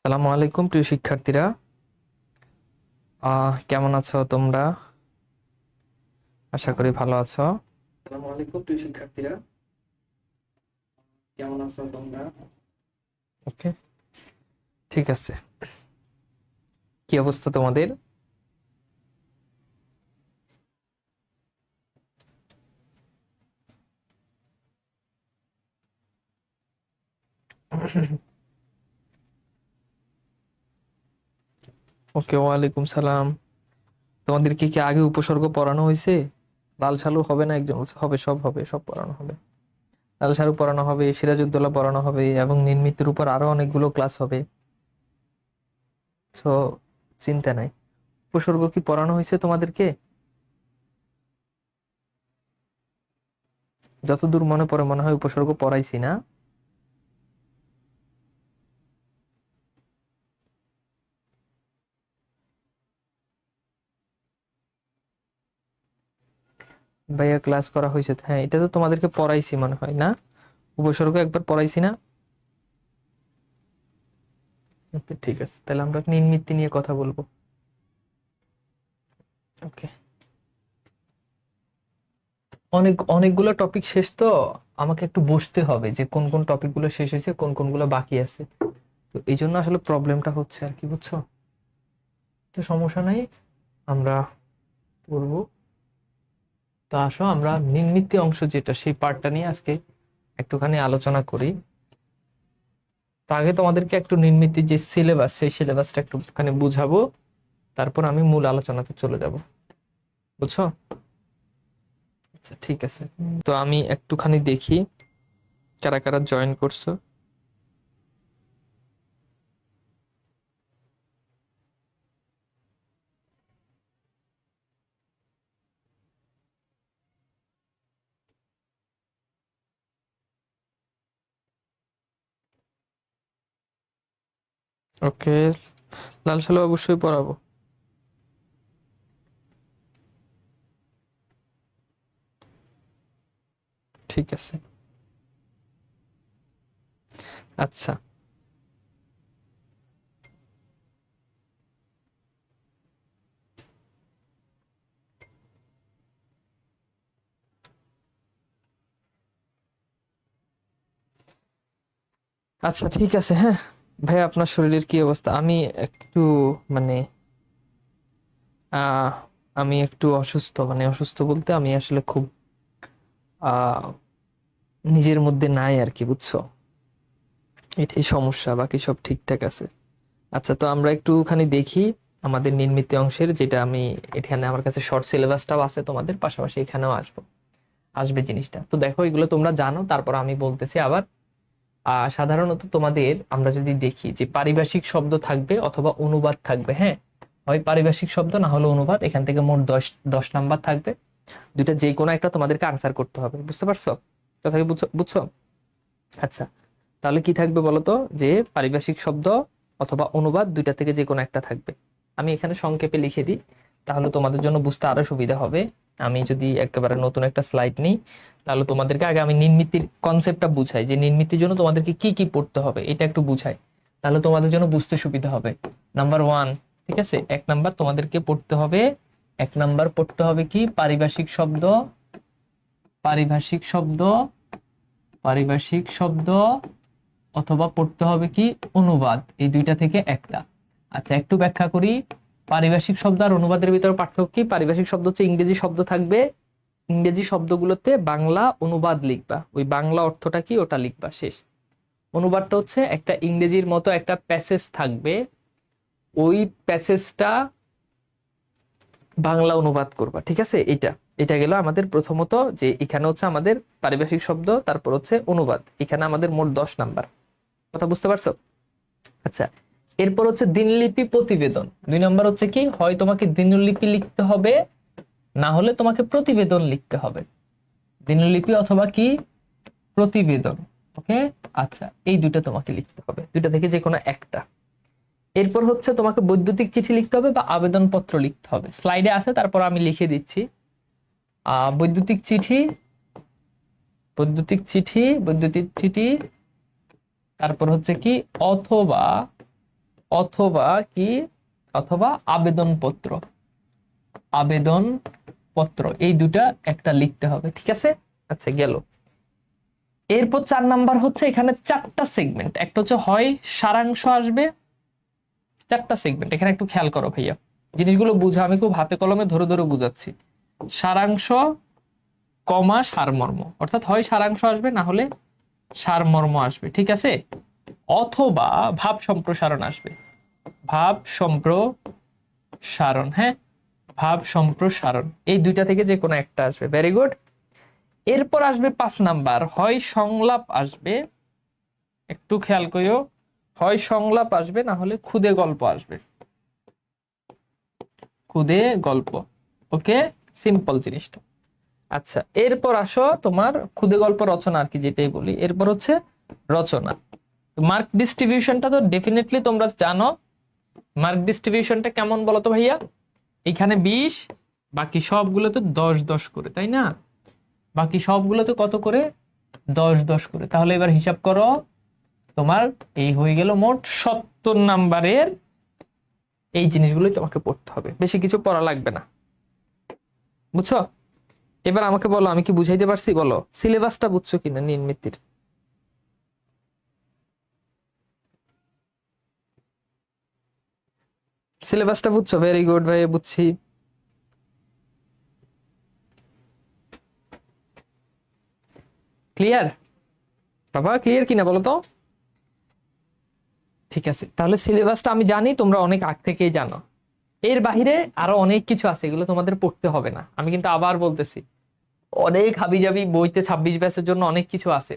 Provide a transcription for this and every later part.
সালামু আলাইকুম প্রিয় শিক্ষার্থীরা। কেমন আছো তোমরা? আশা করি ভালো আছো। সালামু আলাইকুম প্রিয় শিক্ষার্থীরা, কেমন আছো তোমরা? ওকে, ঠিক আছে। কি অবস্থা তোমাদের? ওকে, ওয়ালাইকুম সালাম। তোমাদেরকে কি আগে উপসর্গ পড়ানো হয়েছে? লাল সালু হবে না, একজন বলছে হবে, সব হবে, সব পড়ানো হবে। লাল সালু পড়ানো হবে, সিরাজউদ্দৌলা পড়ানো হবে এবং নির্মিতের উপর আরো অনেকগুলো ক্লাস হবে। তো চিন্তা নাই। উপসর্গ কি পড়ানো হয়েছে তোমাদেরকে? যতদূর মনে পড়ে মনে হয় উপসর্গ পড়াইছি না? ভাইয়া ক্লাস করা হয়েছে তো? হ্যাঁ, এটা তো তোমাদেরকে পড়াইছি মনে হয় না? উপসর্গ একবার পড়াইছি না? ওকে, ঠিক আছে, তাহলে আমরা নির্মিতি নিয়ে কথা বলবো। ওকে, অনেকগুলো টপিক শেষ তো, আমাকে একটু বসতে হবে যে কোন কোন টপিক গুলো শেষ হয়েছে, কোন কোনগুলো বাকি আছে। তো এই জন্য আসলে প্রবলেমটা হচ্ছে আর কি, বুঝছো? তো সমস্যা নাই, আমরা পড়বো। তো আসো আমরা নির্মিতি অংশ যেটা, সেই পার্টটা নিয়ে আজকে একটুখানি আলোচনা করি। তো আগে তোমাদেরকে একটু নির্মিতি যে সিলেবাস, সেই সিলেবাসটা একটুখানি বুঝাবো, তারপর আমি মূল আলোচনাতে চলে যাব। বুঝছো? আচ্ছা, ঠিক আছে। তো আমি একটুখানি দেখি কারা কারা জয়েন করছো। ওকে, লাল সালু অবশ্যই পড়াবো। ঠিক আছে, আচ্ছা। আচ্ছা, ঠিক আছে। হ্যাঁ ভাই, আপনার শরীরের কি অবস্থা? আমি একটু মানে আহ আমি একটু অসুস্থ, মানে অসুস্থ বলতে আমি আসলে খুব আহ নিজের মধ্যে নাই আর কি, বুঝছো? এটাই সমস্যা, বাকি সব ঠিকঠাক আছে। আচ্ছা, তো আমরা একটুখানি দেখি আমাদের নির্মিত অংশের, যেটা আমি এখানে আমার কাছে শর্ট সিলেবাসটাও আছে, তোমাদের পাশাপাশি এখানেও আসবে জিনিসটা। তো দেখো, এগুলো তোমরা জানো, তারপর আমি বলতেছি আবার। সাধারণত তোমাদের আমরা যদি দেখি যে পারিভাষিক শব্দ থাকবে অথবা অনুবাদ থাকবে। হ্যাঁ, হয় পারিভাষিক শব্দ, না হলে অনুবাদ। এখান থেকে মোট 10 নাম্বার থাকবে। দুইটা যে কোনো একটা তোমাদেরকে আনসার করতে হবে, বুঝতে পারছো? কথা কি বুঝছো? বুঝছো? আচ্ছা, তাহলে কি থাকবে বলো তো? যে পারিভাষিক শব্দ অথবা অনুবাদ, দুইটা থেকে যে কোনো একটা থাকবে। আমি এখানে সংক্ষেপে লিখে দিই, তাহলে তোমাদের জন্য বুঝতে আরো সুবিধা হবে। আমি যদি একেবারে নতুন একটা স্লাইড নিই, তাহলে তোমাদেরকে আগে আমি নির্মিতির কনসেপ্টটা বুঝাই, যে নির্মিতির জন্য তোমাদেরকে কি কি পড়তে হবে, এটা একটু বুঝাই, তাহলে তোমাদের জন্য বুঝতে সুবিধা হবে। নাম্বার ওয়ান, ঠিক আছে, 1 নাম্বার তোমাদেরকে পড়তে হবে। 1 নাম্বার পড়তে হবে কি? পারিভাষিক শব্দ। পারিভাষিক শব্দ, পারিভাষিক শব্দ অথবা পড়তে হবে কি? অনুবাদ। এই দুইটা থেকে একটা। আচ্ছা, একটু ব্যাখ্যা করি। পারিভাষিক শব্দ আর অনুবাদের ভিতরে পার্থক্য কি? পারিভাষিক শব্দ হচ্ছে ইংরেজি শব্দ থাকবে, ইংরেজি শব্দগুলোতে বাংলা অনুবাদ লিখবা, ওই বাংলা অর্থটা কি ওটা লিখবা, শেষ। অনুবাদটা হচ্ছে একটা ইংরেজির মতো একটা প্যাসেজ থাকবে, ওই প্যাসেজটা বাংলা অনুবাদ করবা, ঠিক আছে? এটা এটা গেল আমাদের প্রথমত, যে এখানে হচ্ছে আমাদের পারিভাষিক শব্দ, তারপর হচ্ছে অনুবাদ। এখানে আমাদের মোট 10 নাম্বার। কথা বুঝতে পারছো? আচ্ছা, এরপর হচ্ছে দিনলিপি প্রতিবেদন। 2 নাম্বার হচ্ছে কি? হয় তোমাকে দিনলিপি লিখতে হবে, না হলে তোমাকে প্রতিবেদন লিখতে হবে। দিনলিপি অথবা কি? প্রতিবেদন। ওকে, আচ্ছা, এই দুইটা তোমাকে লিখতে হবে, দুইটা থেকে যে কোনো একটা। এরপর হচ্ছে তোমাকে বৈদ্যুতিক চিঠি লিখতে হবে বা আবেদনপত্র লিখতে হবে। স্লাইডে আছে, তারপর আমি লিখে দিচ্ছি। বৈদ্যুতিক চিঠি, বৈদ্যুতিক চিঠি, বৈদ্যুতিক চিঠি, তারপর হচ্ছে কি? অথবা অথবা কি, অথবা আবেদনপত্র, আবেদনপত্র, এই দুটা একটা লিখতে হবে, ঠিক আছে। আচ্ছা গেল। এরপর 4 নাম্বার হচ্ছে এখানে 4টা সেগমেন্ট, একটা হচ্ছে হয় সারাংশ আসবে, 4টা সেগমেন্ট, এখানে একটু খেয়াল করো ভাইয়া, জিনিসগুলো বুঝা, আমি খুব হাতে কলমে ধরে ধরে বুঝাচ্ছি। সারাংশ কমা সারমর্ম, অর্থাৎ হয় সারাংশ আসবে না হলে সারমর্ম আসবে, ঠিক আছে, অথবা ভাব সম্প্রসারণ আসবে, ভাব সম্প্রসারণ, হ্যাঁ ভাব সম্প্রসারণ, এই দুইটা থেকে যে কোনো একটা আসবে, ভেরি গুড। এরপর আসবে 5 নাম্বার, হয় সংলাপ আসবে, একটু খেয়াল করিও, হয় সংলাপ আসবে না হলে খুদে গল্প আসবে, খুদে গল্প, ওকে, সিম্পল জিনিসটা। আচ্ছা এরপর আসো তোমার খুদে গল্প রচনা আর কি যেটাই বলি, এরপর হচ্ছে রচনা। মার্ক ডিস্ট্রিবিউশনটা তো ডেফিনেটলি তোমরা জানো, মার্ক ডিস্ট্রিবিউশনটা কেমন বলো তো ভাইয়া, এখানে 20, বাকি সবগুলোতে 10-10 করে, তাই না, বাকি সবগুলোতে কত করে, 10-10 করে, তাহলে এবার হিসাব করো, তোমার এই হয়ে গেল মোট 70 নাম্বারের, এই জিনিসগুলোই তোমাকে পড়তে হবে, বেশি কিছু পড়া লাগবে না, বুঝছো। এবার আমাকে বলো আমি কি বুঝাইতে পারছি, বলো সিলেবাসটা বুঝছো কিনা নির্মিতির। সিলেবাসটা বুঝছো, ভেরি গুড ভাই, বুঝছি। ক্লিয়ার বাবা, ক্লিয়ার কিনা বলো তো। ঠিক আছে, তাহলে সিলেবাসটা আমি জানি তোমরা অনেক আগ থেকেই জানো, এর বাহিরে আরো অনেক কিছু আছে, এগুলো তোমাদের পড়তে হবে না, আমি কিন্তু আবার বলতেছি, অনেক হাবিজাবি বইতে 26 ব্যাচের জন্য অনেক কিছু আছে,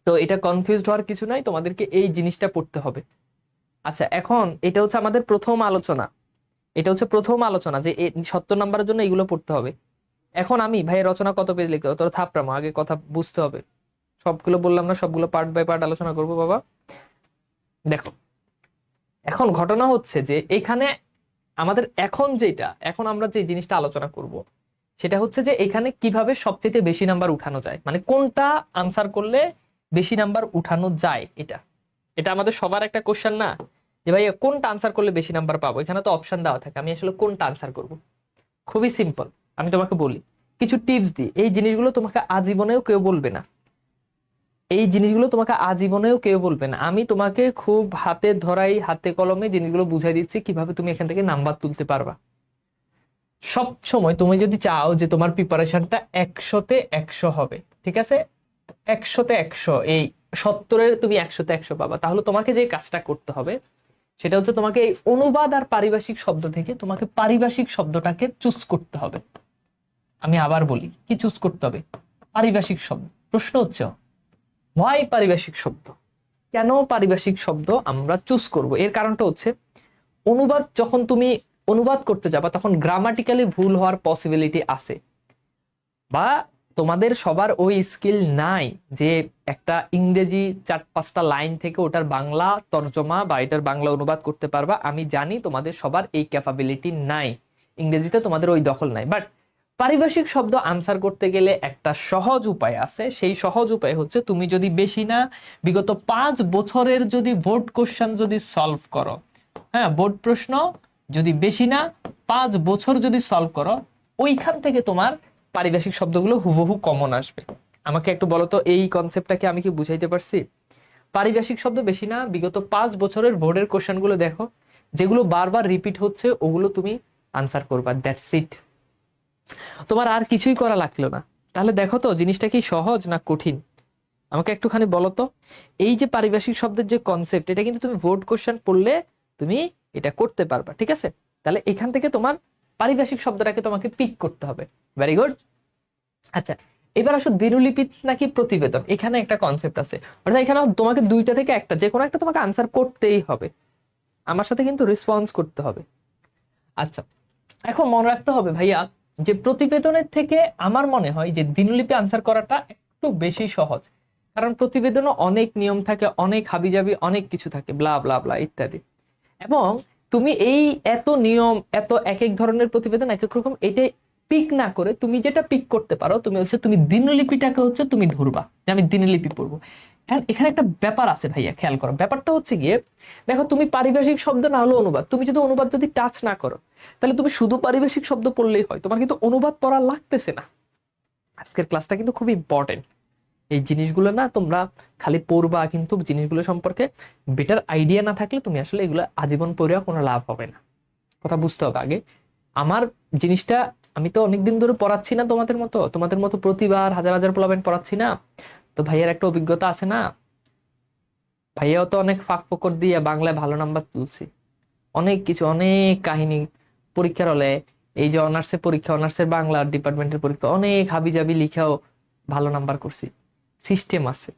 তো এটা কনফিউজড হওয়ার কিছু নাই, তোমাদেরকে এই জিনিসটা পড়তে হবে। আচ্ছা এখন এটা হচ্ছে আমাদের প্রথম আলোচনা, এটা হচ্ছে প্রথম আলোচনা যে 70 নাম্বারের জন্য এগুলো পড়তে হবে। এখন আমি ভাই রচনা কত পেজ লিখতে হবে, তোরা থাপড়ামো, আগে কথা বুঝতে হবে, সবগুলো বললাম না, সবগুলো পার্ট বাই পার্ট আলোচনা করবো বাবা। দেখো এখন ঘটনা হচ্ছে যে এখানে আমাদের এখন যেটা, এখন আমরা যে জিনিসটা আলোচনা করব সেটা হচ্ছে যে এখানে কিভাবে সবচেয়ে বেশি নাম্বার উঠানো যায়, মানে কোনটা আনসার করলে বেশি নাম্বার উঠানো যায়, এটা এটা আমাদের সবার একটা কোশ্চেন না, যে ভাই কোনটা আনসার করলে বেশি নাম্বার পাবো, এখানে তো অপশন দেওয়া থাকে, আমি আসলে কোনটা আনসার করব। খুবই সিম্পল, আমি তোমাকে বলি কিছু টিপস দিই, এই জিনিসগুলো তোমাকে আজীবনেও কেউ বলবে না, এই জিনিসগুলো তোমাকে আজীবনেও কেউ বলবে না, আমি তোমাকে খুব হাতে ধরাই হাতে কলমে জিনিসগুলো বুঝাই দিচ্ছি কিভাবে তুমি এখান থেকে নাম্বার তুলতে পারবা। সব সময় তুমি যদি চাও যে তোমার প্রিপারেশনটা 100-তে 100 হবে, ঠিক আছে, 100-তে 100, এই 70-এর তুমি 100-তে 100 পাবা, তাহলে তোমাকে যে কাজটা করতে হবে সেটা হচ্ছে তোমাকে এই অনুবাদ আর পারিভাষিক শব্দ থেকে তোমাকে পারিভাষিক শব্দটাকে চুজ করতে হবে। আমি আবার বলি, কি চুজ করতে হবে, পারিভাষিক শব্দ। প্রশ্ন হচ্ছে হোয়াই পারিভাষিক শব্দ, কেন পারিভাষিক শব্দ আমরা চুজ করব, এর কারণটা হচ্ছে অনুবাদ যখন তুমি অনুবাদ করতে যাবা তখন গ্রামাটিক্যালি ভুল হওয়ার পসিবিলিটি আছে, বা তোমাদের সবার ওই স্কিল নাই যে একটা ইংরেজি 4-5টা লাইন থেকে ওটার বাংলা তর্জমা বা এটার বাংলা অনুবাদ করতে পারবা, আমি জানি তোমাদের সবার এই ক্যাপাবিলিটি নাই, ইংরেজিতে তোমাদের ওই দখল নাই, বাট পারিভাষিক শব্দ আনসার করতে গেলে একটা সহজ উপায় আছে, সেই সহজ উপায় হচ্ছে তুমি যদি বেশি না বিগত 5 বছরের যদি বোর্ড কোশ্চেন যদি সলভ করো, হ্যাঁ বোর্ড প্রশ্ন যদি বেশি না 5 বছর যদি সলভ করো, ওইখান থেকে তোমার পারিভাষিক শব্দগুলো হুবহু কমন আসবে। আমাকে একটু বলো তো এই কনসেপ্টটাকে আমি কি বুঝাইতে পারছি। পারিভাষিক শব্দ বেশি না বিগত 5 বছরের বোর্ডের কোশ্চেন গুলো দেখো, যেগুলো বারবার রিপিট হচ্ছে ওগুলো তুমি আনসার করবা, দ্যাটস ইট, তোমার আর কিছুই করা লাগলো না। তাহলে দেখো তো জিনিসটা কি সহজ না কঠিন, আমাকে একটুখানি বলো তো। এই যে পারিভাষিক শব্দের যে কনসেপ্ট, এটা কিন্তু তুমি বোর্ড কোশ্চেন পড়লে তুমি এটা করতে পারবা, ঠিক আছে। তাহলে এখান থেকে তোমার পারিভাষিক শব্দটাকে তোমাকে পিক করতে হবে, ভেরি গুড। আচ্ছা এবার আসো দিনলিপি নাকি প্রতিবেদন, এখানে একটা কনসেপ্ট আছে, অর্থাৎ এখানে তোমাকে দুইটা থেকে একটা, যে কোনো একটা তোমাকে আনসার করতেই হবে, আমার সাথে কিন্তু রেসপন্স করতে হবে। আচ্ছা এখন মনে রাখতে হবে ভাইয়া যে প্রতিবেদনের থেকে আমার মনে হয় যে দিনলিপি আনসার করাটা একটু বেশি সহজ, কারণ প্রতিবেদনও অনেক নিয়ম থাকে, অনেক হাবিজাবি অনেক কিছু থাকে, ব্লা ব্লা ব্লা ইত্যাদি, এবং তুমি এই এত নিয়ম এত এক এক ধরনের প্রতিবেদন এক এক রকম, এটা পিক না করে তুমি যেটা পিক করতে পারো তুমি হচ্ছে তুমি দিনলিপিটাকে হচ্ছে তুমি ধরবা যে আমি দিনলিপি পড়বো, এখানে একটা ব্যাপার আছে ভাইয়া, খেয়াল করো। ব্যাপারটা হচ্ছে গিয়ে, দেখো তুমি পারিভাষিক শব্দ না হলো অনুবাদ, তুমি যদি অনুবাদ যদি টাচ না করো, তাহলে তুমি শুধু পারিভাষিক শব্দ পড়লেই হয়, তোমার কিন্তু অনুবাদ পড়া লাগতেছে না। আজকের ক্লাসটা কিন্তু খুব ইম্পর্টেন্ট। এই জিনিসগুলো না তোমরা খালি পড়বা, কিন্তু জিনিসগুলো সম্পর্কে বেটার আইডিয়া না থাকলে তুমি আসলে এগুলো আজীবন পড়েও কোনো লাভ হবে না। কথা বুঝতে হবে আগে। আমার জিনিসটা আমি তো অনেকদিন ধরে পড়াচ্ছি না, তোমাদের মতো প্রতিবার হাজার হাজার পোলাপাইন পড়াচ্ছি না। তো ভাইয়ার একটা অভিজ্ঞতা আছে না, ভাইয়াও তো অনেক ফাঁক ফোকর দিয়ে বাংলায় ভালো নাম্বার তুলছি, অনেক কিছু, অনেক কাহিনী পরীক্ষার হলে, এই যে অনার্সের পরীক্ষা, অনার্সের বাংলা ডিপার্টমেন্টের পরীক্ষা, অনেক হাবিজাবি লিখেও ভালো নাম্বার করছি। সিস্টেম আছে,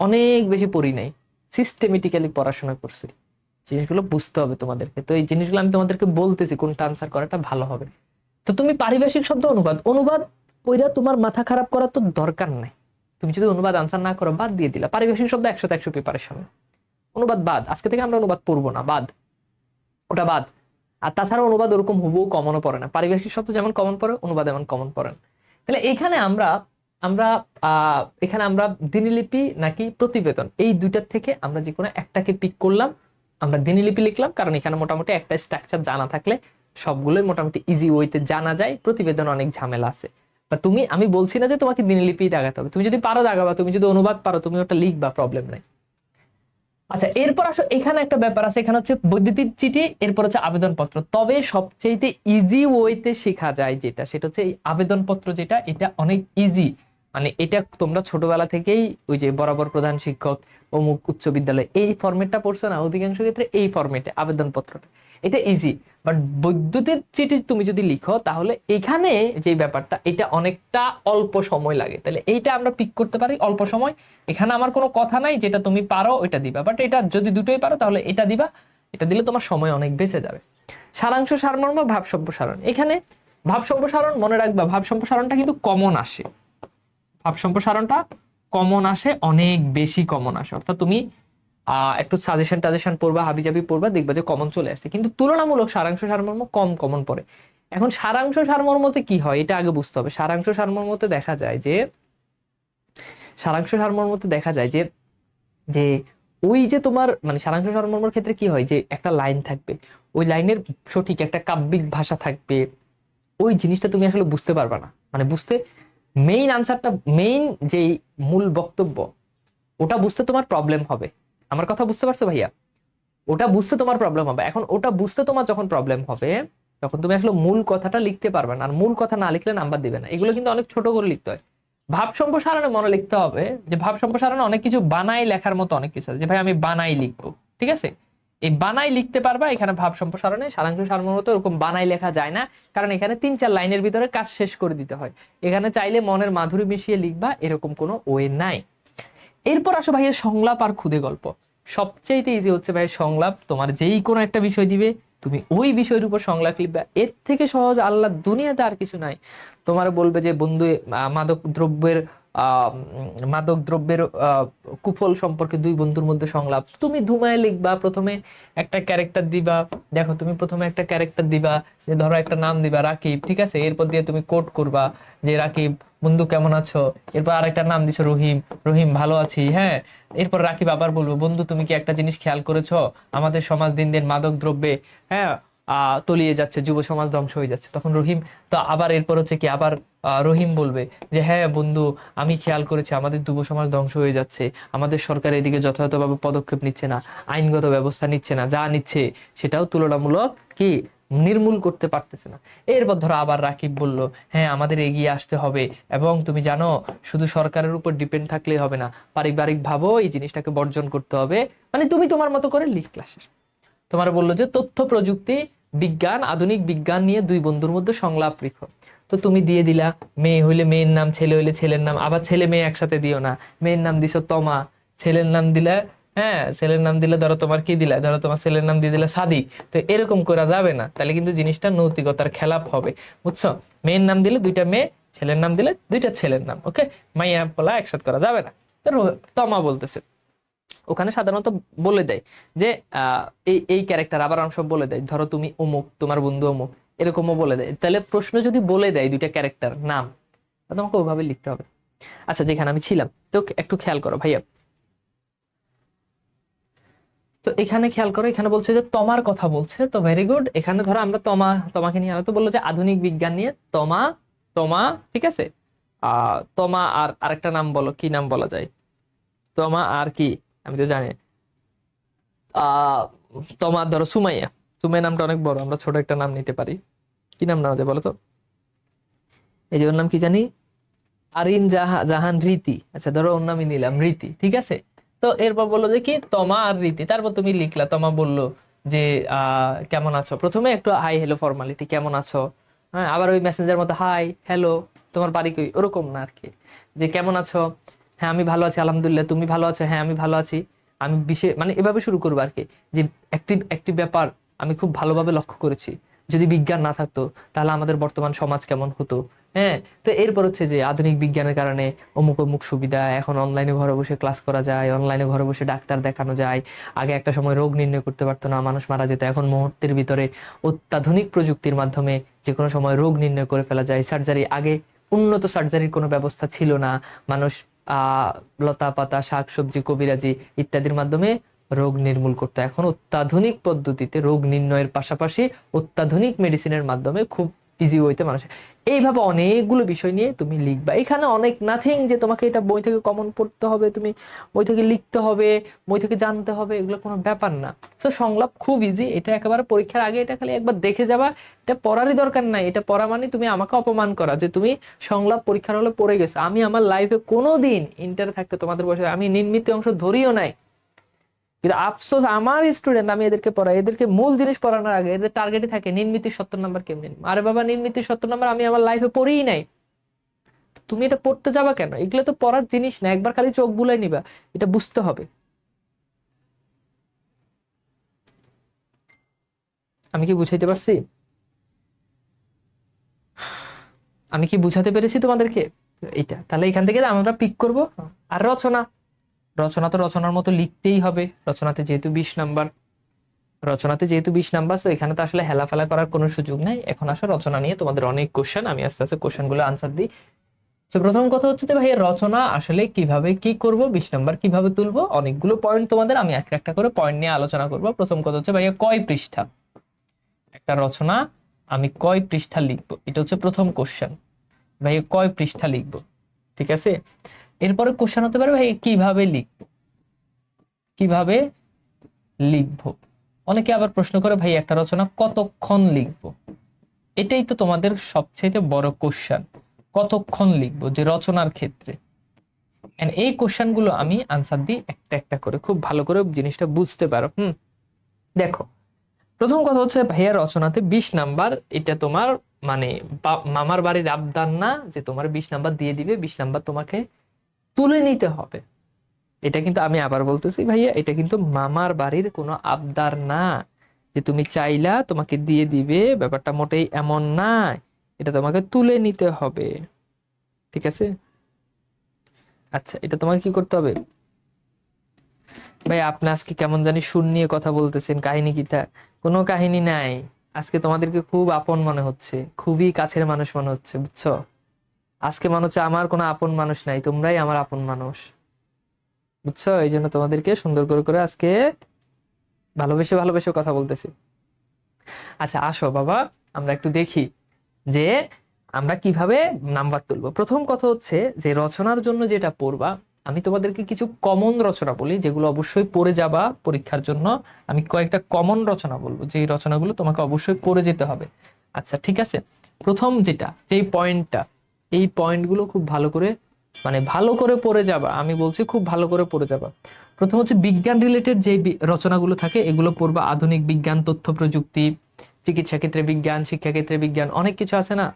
অনেক বেশি পড়ি নাই, সিস্টেমেটিক্যালি পড়াশোনা করছি। জিনিসগুলো বুঝতে হবে তোমাদেরকে। তো এই জিনিসগুলো আমি তোমাদেরকে বলতেছি, কোনটা আনসার করাটা ভালো হবে। তো তুমি পারিভাষিক শব্দ অনুবাদ, অনুবাদ পইরা তোমার মাথা খারাপ করার তো দরকার নাই। তুমি যদি অনুবাদ আনসার না করো, বাদ দিয়ে দিলা। পারিভাষিক শব্দ 100-100 প্রিপারেশন, অনুবাদ বাদ। আজকে থেকে আমরা অনুবাদ পড়বো না, বাদ, ওটা বাদ। আর তাছাড়া অনুবাদ ওরকম হুবহু কমনও পড়ে না, পারিভাষিক শব্দ যেমন কমন পড়ে, অনুবাদ এমন কমন পড়ে না। তাহলে এখানে আমরা আমরা এখানে আমরা দিনলিপি নাকি প্রতিবেদন, এই দুইটার থেকে আমরা যে কোনো একটাকে পিক করলাম, আমরা দিনলিপি লিখলাম, কারণ এখানে মোটামুটি একটা স্ট্রাকচার জানা থাকলে সবগুলোই মোটামুটি ইজি ওয়েতে জানা যায়। প্রতিবেদন অনেক ঝামেলা আছে। বা আমি বলছি না যে তোমাকে দিনলিপি দাগাতে হবে, তুমি যদি পারো দাগাবা, তুমি যদি অনুবাদ পারো তুমি ওটা লিখবা, প্রবলেম নাই। আচ্ছা, এরপর আসো, এখানে একটা ব্যাপার আছে, এখানে হচ্ছে বৈদ্যুতিক চিঠি, এরপর হচ্ছে আবেদনপত্র। তবে সবচেয়ে ইজি ওয়েতে শেখা যায় যেটা, সেটা হচ্ছে এই আবেদনপত্র, যেটা এটা অনেক ইজি। মানে এটা তোমরা ছোটবেলা থেকেই ওই যে বরাবর প্রধান শিক্ষক অমুক উচ্চ বিদ্যালয়, এই ফরম্যাটটা পড়ছো না, অধিকাংশ ক্ষেত্রে এই ফরম্যাটে আবেদনপত্রটা, এটা ইজি। বাট বৈদ্যুতিক চিঠি তুমি যদি লিখো, তাহলে এখানে যে ব্যাপারটা, এটা অনেকটা অল্প সময় লাগে। তাহলে এইটা আমরা পিক করতে পারি অল্প সময়। এখানে আমার কোনো কথা নাই, যেটা তুমি পারো ওইটা দিবা, বাট এটা যদি দুটোই পারো তাহলে এটা দিবা, এটা দিলে তোমার সময় অনেক বেঁচে যাবে। সারাংশ, সারমর্ম, ভাব সম্প্রসারণ। এখানে ভাব সম্প্রসারণ মনে রাখবা, ভাব সম্প্রসারণটা কিন্তু কমন আসে, ভাব সম্প্রসারণটা কমন আসে, অনেক বেশি কমন আসে। অর্থাৎ তুমি একটু সাজেশন পড়বা, হাবিজাবি পড়বা, দেখবা যে কমন চলে আসছে। কিন্তু তুলনামূলক সারাংশ সারমর্ম কম কমন পড়ে। এখন সারাংশ সারমর্মতে কি হয় এটা আগে বুঝতে হবে। সারাংশ সারমর্মতে দেখা যায় যে, সারাংশ সারমর্মতে দেখা যায় যে যে ওই যে তোমার মানে সারাংশ সারমর্মের ক্ষেত্রে কি হয়, যে একটা লাইন থাকবে, ওই লাইনের সঠিক একটা কাব্যিক ভাষা থাকবে, ওই জিনিসটা তুমি আসলে বুঝতে পারবা না। মানে বুঝতে, মেইন আনসারটা, মেইন যেই মূল বক্তব্য, ওটা বুঝতে তোমার প্রবলেম হবে। আমার কথা বুঝতে পারছো ভাইয়া? ওটা বুঝতে তোমার প্রবলেম হবে। এখন ওটা বুঝতে তোমার যখন প্রবলেম হবে, তখন তুমি আসলে মূল কথাটা লিখতে পারবে না। আর মূল কথা না লিখলে নাম্বার দিবে না। এগুলো কিন্তু অনেক ছোট করে লিখতে হয়। ভাব সম্প্রসারণে মনে লিখতে হবে যে ভাব সম্প্রসারণে অনেক কিছু বানাই লেখার মতো অনেক কিছু আছে, যে ভাই আমি বানাই লিখবো, ঠিক আছে? এই বানাই লিখতে পারবা এখানে ভাব সম্প্রসারণে। সারাংশ সারমর্মতে ওরকম বানাই লেখা যায় না, কারণ এখানে 3-4 লাইনের ভিতরে কাজ শেষ করে দিতে হয়। এখানে চাইলে মনের মাধুরী মিশিয়ে লিখবা, এরকম কোনো ওয়ে নাই। এরপর আসো ভাইয়া সংলাপ আর খুদে গল্প। সবচেয়ে ইজি হচ্ছে ভাই সংলাপ। তোমার যেই কোনো একটা বিষয় দিবে, তুমি ওই বিষয়ের উপর সংলাপ লিখবা। এর থেকে সহজ আল্লাহ দুনিয়াতে আর কিছু নাই। তোমার বলবে যে বন্ধু, মাদক দ্রব্যের মাদক দ্রব্যের কুফল সম্পর্কে দুই বন্ধুর মধ্যে সংলাপ, তুমি ধুমায় লিখবা। প্রথমে একটা ক্যারেক্টার দিবা, দেখো তুমি প্রথমে একটা ক্যারেক্টার দিবা, যে ধরো একটা নাম দিবা রাকিব, ঠিক আছে? এরপর দিয়ে তুমি কোট করবা যে রাকিব বন্ধু কেমন আছো। এরপর আরেকটা নাম দিছো রহিম, রহিম ভালো আছি, হ্যাঁ। এরপর রাকিব আবার বলবো, বন্ধু তুমি কি একটা জিনিস খেয়াল করেছো, আমাদের সমাজ দিন দিন মাদক দ্রব্যে, হ্যাঁ, তলিয়ে যাচ্ছে, যুব সমাজ ধ্বংস হয়ে যাচ্ছে। তখন রহিম তো আবার এরপর হচ্ছে কি, আবার রহিম বলবে যে হ্যাঁ বন্ধু, আমি খেয়াল করেছি আমাদের যুব সমাজ ধ্বংস হয়ে যাচ্ছে, আমাদের সরকার এদিকে যথাযথভাবে পদক্ষেপ নিচ্ছে না, আইনগত ব্যবস্থা নিচ্ছে না, যা নিচ্ছে সেটাও তুলনামূলক কি নির্মূল করতে পারতেছে না। এরপর ধরো আবার রাকিব বলল, হ্যাঁ আমাদের এগিয়ে আসতে হবে, এবং তুমি জানো শুধু সরকারের উপর ডিপেন্ড থাকলেই হবে না, পারিবারিক ভাবো এই জিনিসটাকে বর্জন করতে হবে। মানে তুমি তোমার মতো করে লিখলা। শেষ তোমার বললো যে তথ্য প্রযুক্তি বিজ্ঞান, আধুনিক বিজ্ঞান নিয়ে দুই বন্ধুর মধ্যে সংলাপ লিখো। তো তুমি দিয়ে দিলা মেয়ে হইলে মেয়ের নাম, ছেলে হইলে ছেলের নাম। আবার ছেলে মেয়ে একসাথে দিও না, মেয়ের নাম দিছো তমা, ছেলের নাম দিলা, হ্যাঁ ছেলের নাম দিলে ধরো তোমার কি দিলা, ধরো তোমার ছেলের নাম দিয়ে দিলা সাদিক। তো এরকম করা যাবে না, তাহলে কিন্তু জিনিসটা নৈতিকতার খেলাপ হবে, বুঝছো? মেয়ের নাম দিলে দুইটা মেয়ে, ছেলের নাম দিলে দুইটা ছেলের নাম, ওকে? মাইয়া পোলা একসাথে করা যাবে না। তো তমা বলতেছে, ওখানে সাধারণত বলে দেয় যে এই এই ক্যারেক্টার, আবার অংশ বলে দেয় ধরো তুমি অমুক, তোমার বন্ধু অমুক, এরকমও বলে দেয়। তাহলে প্রশ্ন যদি বলে দেয় দুইটা ক্যারেক্টার নাম, তোমাকে ওইভাবে লিখতে হবে। আচ্ছা, যেখানে আমি ছিলাম তো একটু খেয়াল করো ভাইয়া, তো এখানে খেয়াল করো, এখানে বলছে যে তমার কথা বলছে, তো ভেরি গুড। এখানে ধরো আমরা তোমাকে নিয়ে আলো, তো বললো যে আধুনিক বিজ্ঞান নিয়ে তমা, তমা, ঠিক আছে। তমা আর আরেকটা নাম বলো, কি নাম বলা যায়? তমা আর কি, আমি তো জানি। আহ তোমার ধরো সুমাইয়া, সুমাইয়া নামটা অনেক বড়, আমরা ছোট একটা নাম নিতে পারি। কি নাম নেওয়া যায় বলো তো? এই যে ওর নাম কি জানি, আরিন জাহান রীতি। আচ্ছা ধরো ওর নামই নিলাম রীতি, ঠিক আছে। তো এরপর বললো যে কি তমা আর রীতি, তারপর তুমি লিখলা, তমা বললো যে কেমন আছো, প্রথমে একটু হাই হ্যালো ফর্মালিটি, কেমন আছো। হ্যাঁ, আবার ওই মেসেঞ্জার মতো হাই হ্যালো, তোমার বাড়ি কই, ওরকম না আর কি, যে কেমন আছো, হ্যাঁ আমি ভালো আছি আলহামদুলিল্লাহ, তুমি ভালো আছো, হ্যাঁ আমি ভালো আছি। আমি বিশেষ মানে এভাবে শুরু করবো আর কি, যে একটি একটি ব্যাপার আমি খুব ভালোভাবে লক্ষ্য করেছি, যদি বিজ্ঞান না থাকতো তাহলে আমাদের বর্তমান সমাজ কেমন হতো। হ্যাঁ, তো এরপর হচ্ছে যে আধুনিক বিজ্ঞানের কারণে অমুক অমুক সুবিধা, এখন অনলাইনে ঘরে বসে ক্লাস করা যায়, অনলাইনে ঘরে বসে ডাক্তার দেখানো যায়। আগে একটা সময় রোগ নির্ণয় করতে পারতো না, মানুষ মারা যেত, এখন মুহূর্তের ভিতরে অত্যাধুনিক প্রযুক্তির মাধ্যমে যে কোনো সময় রোগ নির্ণয় করে ফেলা যায়। সার্জারি, আগে উন্নত সার্জারির কোনো ব্যবস্থা ছিল না, মানুষ আহ লতা পাতা শাক সবজি কবিরাজি ইত্যাদির মাধ্যমে রোগ নির্মূল করতে। এখন অত্যাধুনিক পদ্ধতিতে রোগ নির্ণয়ের পাশাপাশি অত্যাধুনিক মেডিসিনের মাধ্যমে খুব ইজি ওয়েতে মানুষ, এইভাবে অনেকগুলো বিষয় নিয়ে তুমি লিখবা। এখানে অনেক নাথিং যে তোমাকে এটা বই থেকে কমন পড়তে হবে, তুমি বই থেকে লিখতে হবে, বই থেকে জানতে হবে, এগুলো কোনো ব্যাপার না। তো সংলাপ খুব ইজি, এটা একেবারে পরীক্ষার আগে এটা খালি একবার দেখে যাবা, এটা পড়ারই দরকার নাই। এটা পড়া মানে তুমি আমাকে অপমান করা, যে তুমি সংলাপ পরীক্ষার হলে পড়ে গেছো। আমি আমার লাইফে কোনোদিন ইন্টারে থাকতে তোমাদের বসে আমি নির্মিত অংশ ধরিও নাই, কিন্তু আফসোস আমার স্টুডেন্ট, আমি এদেরকে পড়াই, এদেরকে মূল জিনিস পড়ানোর আগে এদের টার্গেটে থাকে নির্মিতির 70 নাম্বার কেমনি। আরে বাবা, নির্মিতির 70 নাম্বার আমি আমার লাইফে পড়েই নাই, তুমি এটা পড়তে যাবা কেন? এগুলো তো পড়ার জিনিস না, একবার খালি চোখ বুলাই নিবা, এটা বুঝতে হবে। আমি কি বুঝাইতে পারছি? আমি কি বুঝাতে পেরেছি তোমাদেরকে? এইটা তাহলে এখান থেকে আমরা পিক করব। আর রচনা, রচনা তো রচনার মতো লিখতেই হবে, রচনাতে যেহেতু 20 নাম্বার, রচনাতে যেহেতু 20 নাম্বার, তো এখানে তো আসলে হেলাফেলা করার কোনো সুযোগ নাই। এখন আসো রচনা নিয়ে তোমাদের অনেক কোশ্চেন, আমি আস্তে আস্তে কোশ্চেন গুলো আনসার দিই। তো প্রথম কথা হচ্ছে যে ভাই রচনা আসলে কিভাবে কি করব, 20 নাম্বার কিভাবে তুলবো, অনেকগুলো পয়েন্ট তোমাদের, আমি একটা একটা করে পয়েন্ট নিয়ে আলোচনা করব। প্রথম কথা হচ্ছে ভাইয়া কয় পৃষ্ঠা একটা রচনা, আমি কয় পৃষ্ঠা লিখবো, এটা হচ্ছে প্রথম কোশ্চেন। ভাই কয় পৃষ্ঠা লিখবো, ঠিক আছে। এরপরে কোশ্চেন হতে পারে ভাই কিভাবে লিখবো, কিভাবে লিখবো। অনেকে আবার প্রশ্ন করে ভাই একটা রচনা কতক্ষণ লিখবো, এটাই তো তোমাদের সবচেয়ে বড় কোশ্চেন, কতক্ষণ লিখবো যে রচনার ক্ষেত্রে। এই কোশ্চেন গুলো আমি আনসার দিই একটা একটা করে, খুব ভালো করে জিনিসটা বুঝতে পারো। দেখো, প্রথম কথা হচ্ছে ভাইয়া রচনাতে 20 নাম্বার, এটা তোমার মানে মামার বাড়ির আবদার না যে তোমার 20 নাম্বার দিয়ে দিবে, 20 নাম্বার তোমাকে তুলে নিতে হবে। এটা কিন্তু আমি আবার বলতেছি ভাইয়া, এটা কিন্তু মামার বাড়ির কোনো আবদার না যে তুমি চাইলা তোমাকে দিয়ে দিবে, ব্যাপারটা মোটেই এমন না, এটা তোমাকে তুলে নিতে হবে, ঠিক আছে। আচ্ছা, এটা তোমাকে কি করতে হবে? ভাই আপনি আজকে কেমন জানি সুর নিয়ে কথা বলতেছেন, কাহিনী কিতা? কোনো কাহিনী নাই, আজকে তোমাদেরকে খুব আপন মনে হচ্ছে, খুবই কাছের মানুষ মনে হচ্ছে, বুঝছো। আজকে মনে হচ্ছে আমার কোনো আপন মানুষ নাই, তোমরাই আমার আপন মানুষ, বুঝছো। এই জন্য তোমাদেরকে সুন্দর করে করে আজকে ভালোবেসে ভালোবেসে কথা বলতেছি। আচ্ছা আসো বাবা, আমরা একটু দেখি যে আমরা কিভাবে নাম্বার তুলবো। প্রথম কথা হচ্ছে যে রচনার জন্য যেটা পড়বা, আমি তোমাদেরকে কিছু কমন রচনা বলি যেগুলো অবশ্যই পড়ে যাবা পরীক্ষার জন্য। আমি কয়েকটা কমন রচনা বলবো, যে রচনাগুলো তোমাকে অবশ্যই পড়ে যেতে হবে। আচ্ছা ঠিক আছে, প্রথম যেটা, যেই পয়েন্টটা, এই পয়েন্টগুলো খুব ভালো করে মানে ভালো করে পড়ে যাবা, আমি বলছি খুব ভালো করে পড়ে যাবা। প্রথম হচ্ছে বিজ্ঞান রিলেটেড যে রচনাগুলো থাকে এগুলো পড়বা, আধুনিক বিজ্ঞান, তথ্য প্রযুক্তি, চিকিৎসা ক্ষেত্রে বিজ্ঞান, শিক্ষা ক্ষেত্রে বিজ্ঞান, অনেক কিছু আছে না।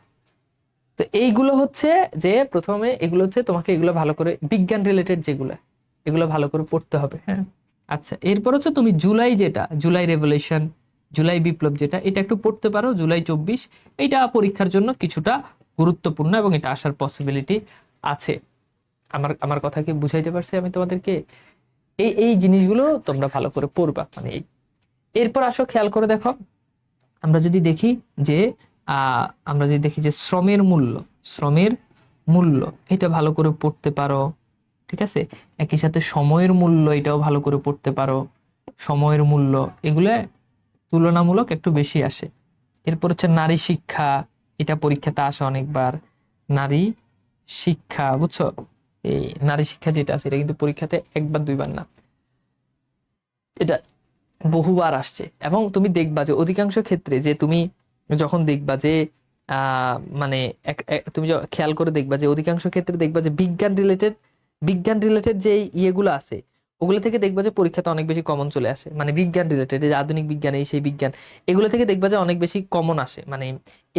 তো এইগুলো হচ্ছে যে প্রথমে এগুলো হচ্ছে তোমাকে এগুলো ভালো করে বিজ্ঞান রিলেটেড যেগুলো, এগুলো ভালো করে পড়তে হবে, হ্যাঁ। আচ্ছা এরপর হচ্ছে তুমি জুলাই, যেটা জুলাই রেভলিউশন, জুলাই বিপ্লব, যেটা এটা একটু পড়তে পারো, জুলাই 24, এটা পরীক্ষার জন্য কিছুটা গুরুত্বপূর্ণ এবং এটা আসার পসিবিলিটি আছে। আমার আমার কথা কি বুঝাইতে পারছি আমি তোমাদেরকে? এই এই জিনিসগুলো তোমরা ভালো করে পড়বা, মানে এই। এরপর আসো খেয়াল করে দেখো, আমরা যদি দেখি যে আমরা যদি দেখি যে শ্রমের মূল্য, শ্রমের মূল্য এটা ভালো করে পড়তে পারো, ঠিক আছে। একই সাথে সময়ের মূল্য, এটাও ভালো করে পড়তে পারো, সময়ের মূল্য, এগুলো তুলনামূলক একটু বেশি আসে। এরপর হচ্ছে নারী শিক্ষা, এটা পরীক্ষাতে আসে অনেকবার। নারী শিক্ষা, বুঝছো? এই নারী শিক্ষা যেটা আছে এটা কিন্তু পরীক্ষাতে একবার দুইবার না, এটা বহুবার আসছে। এবং তুমি দেখবা যে অধিকাংশ ক্ষেত্রে যে তুমি যখন দেখবা যে মানে তুমি খেয়াল করে দেখবা যে অধিকাংশ ক্ষেত্রে দেখবা যে বিজ্ঞান রিলেটেড যে ইয়েগুলো আছে ওগুলো থেকে দেখবা যে পরীক্ষাতে অনেক বেশি কমন চলে আসে। মানে বিজ্ঞান রিলেটেড, যে আধুনিক বিজ্ঞান, এই সেই বিজ্ঞান, এগুলো থেকে দেখবা যে অনেক বেশি কমন আসে। মানে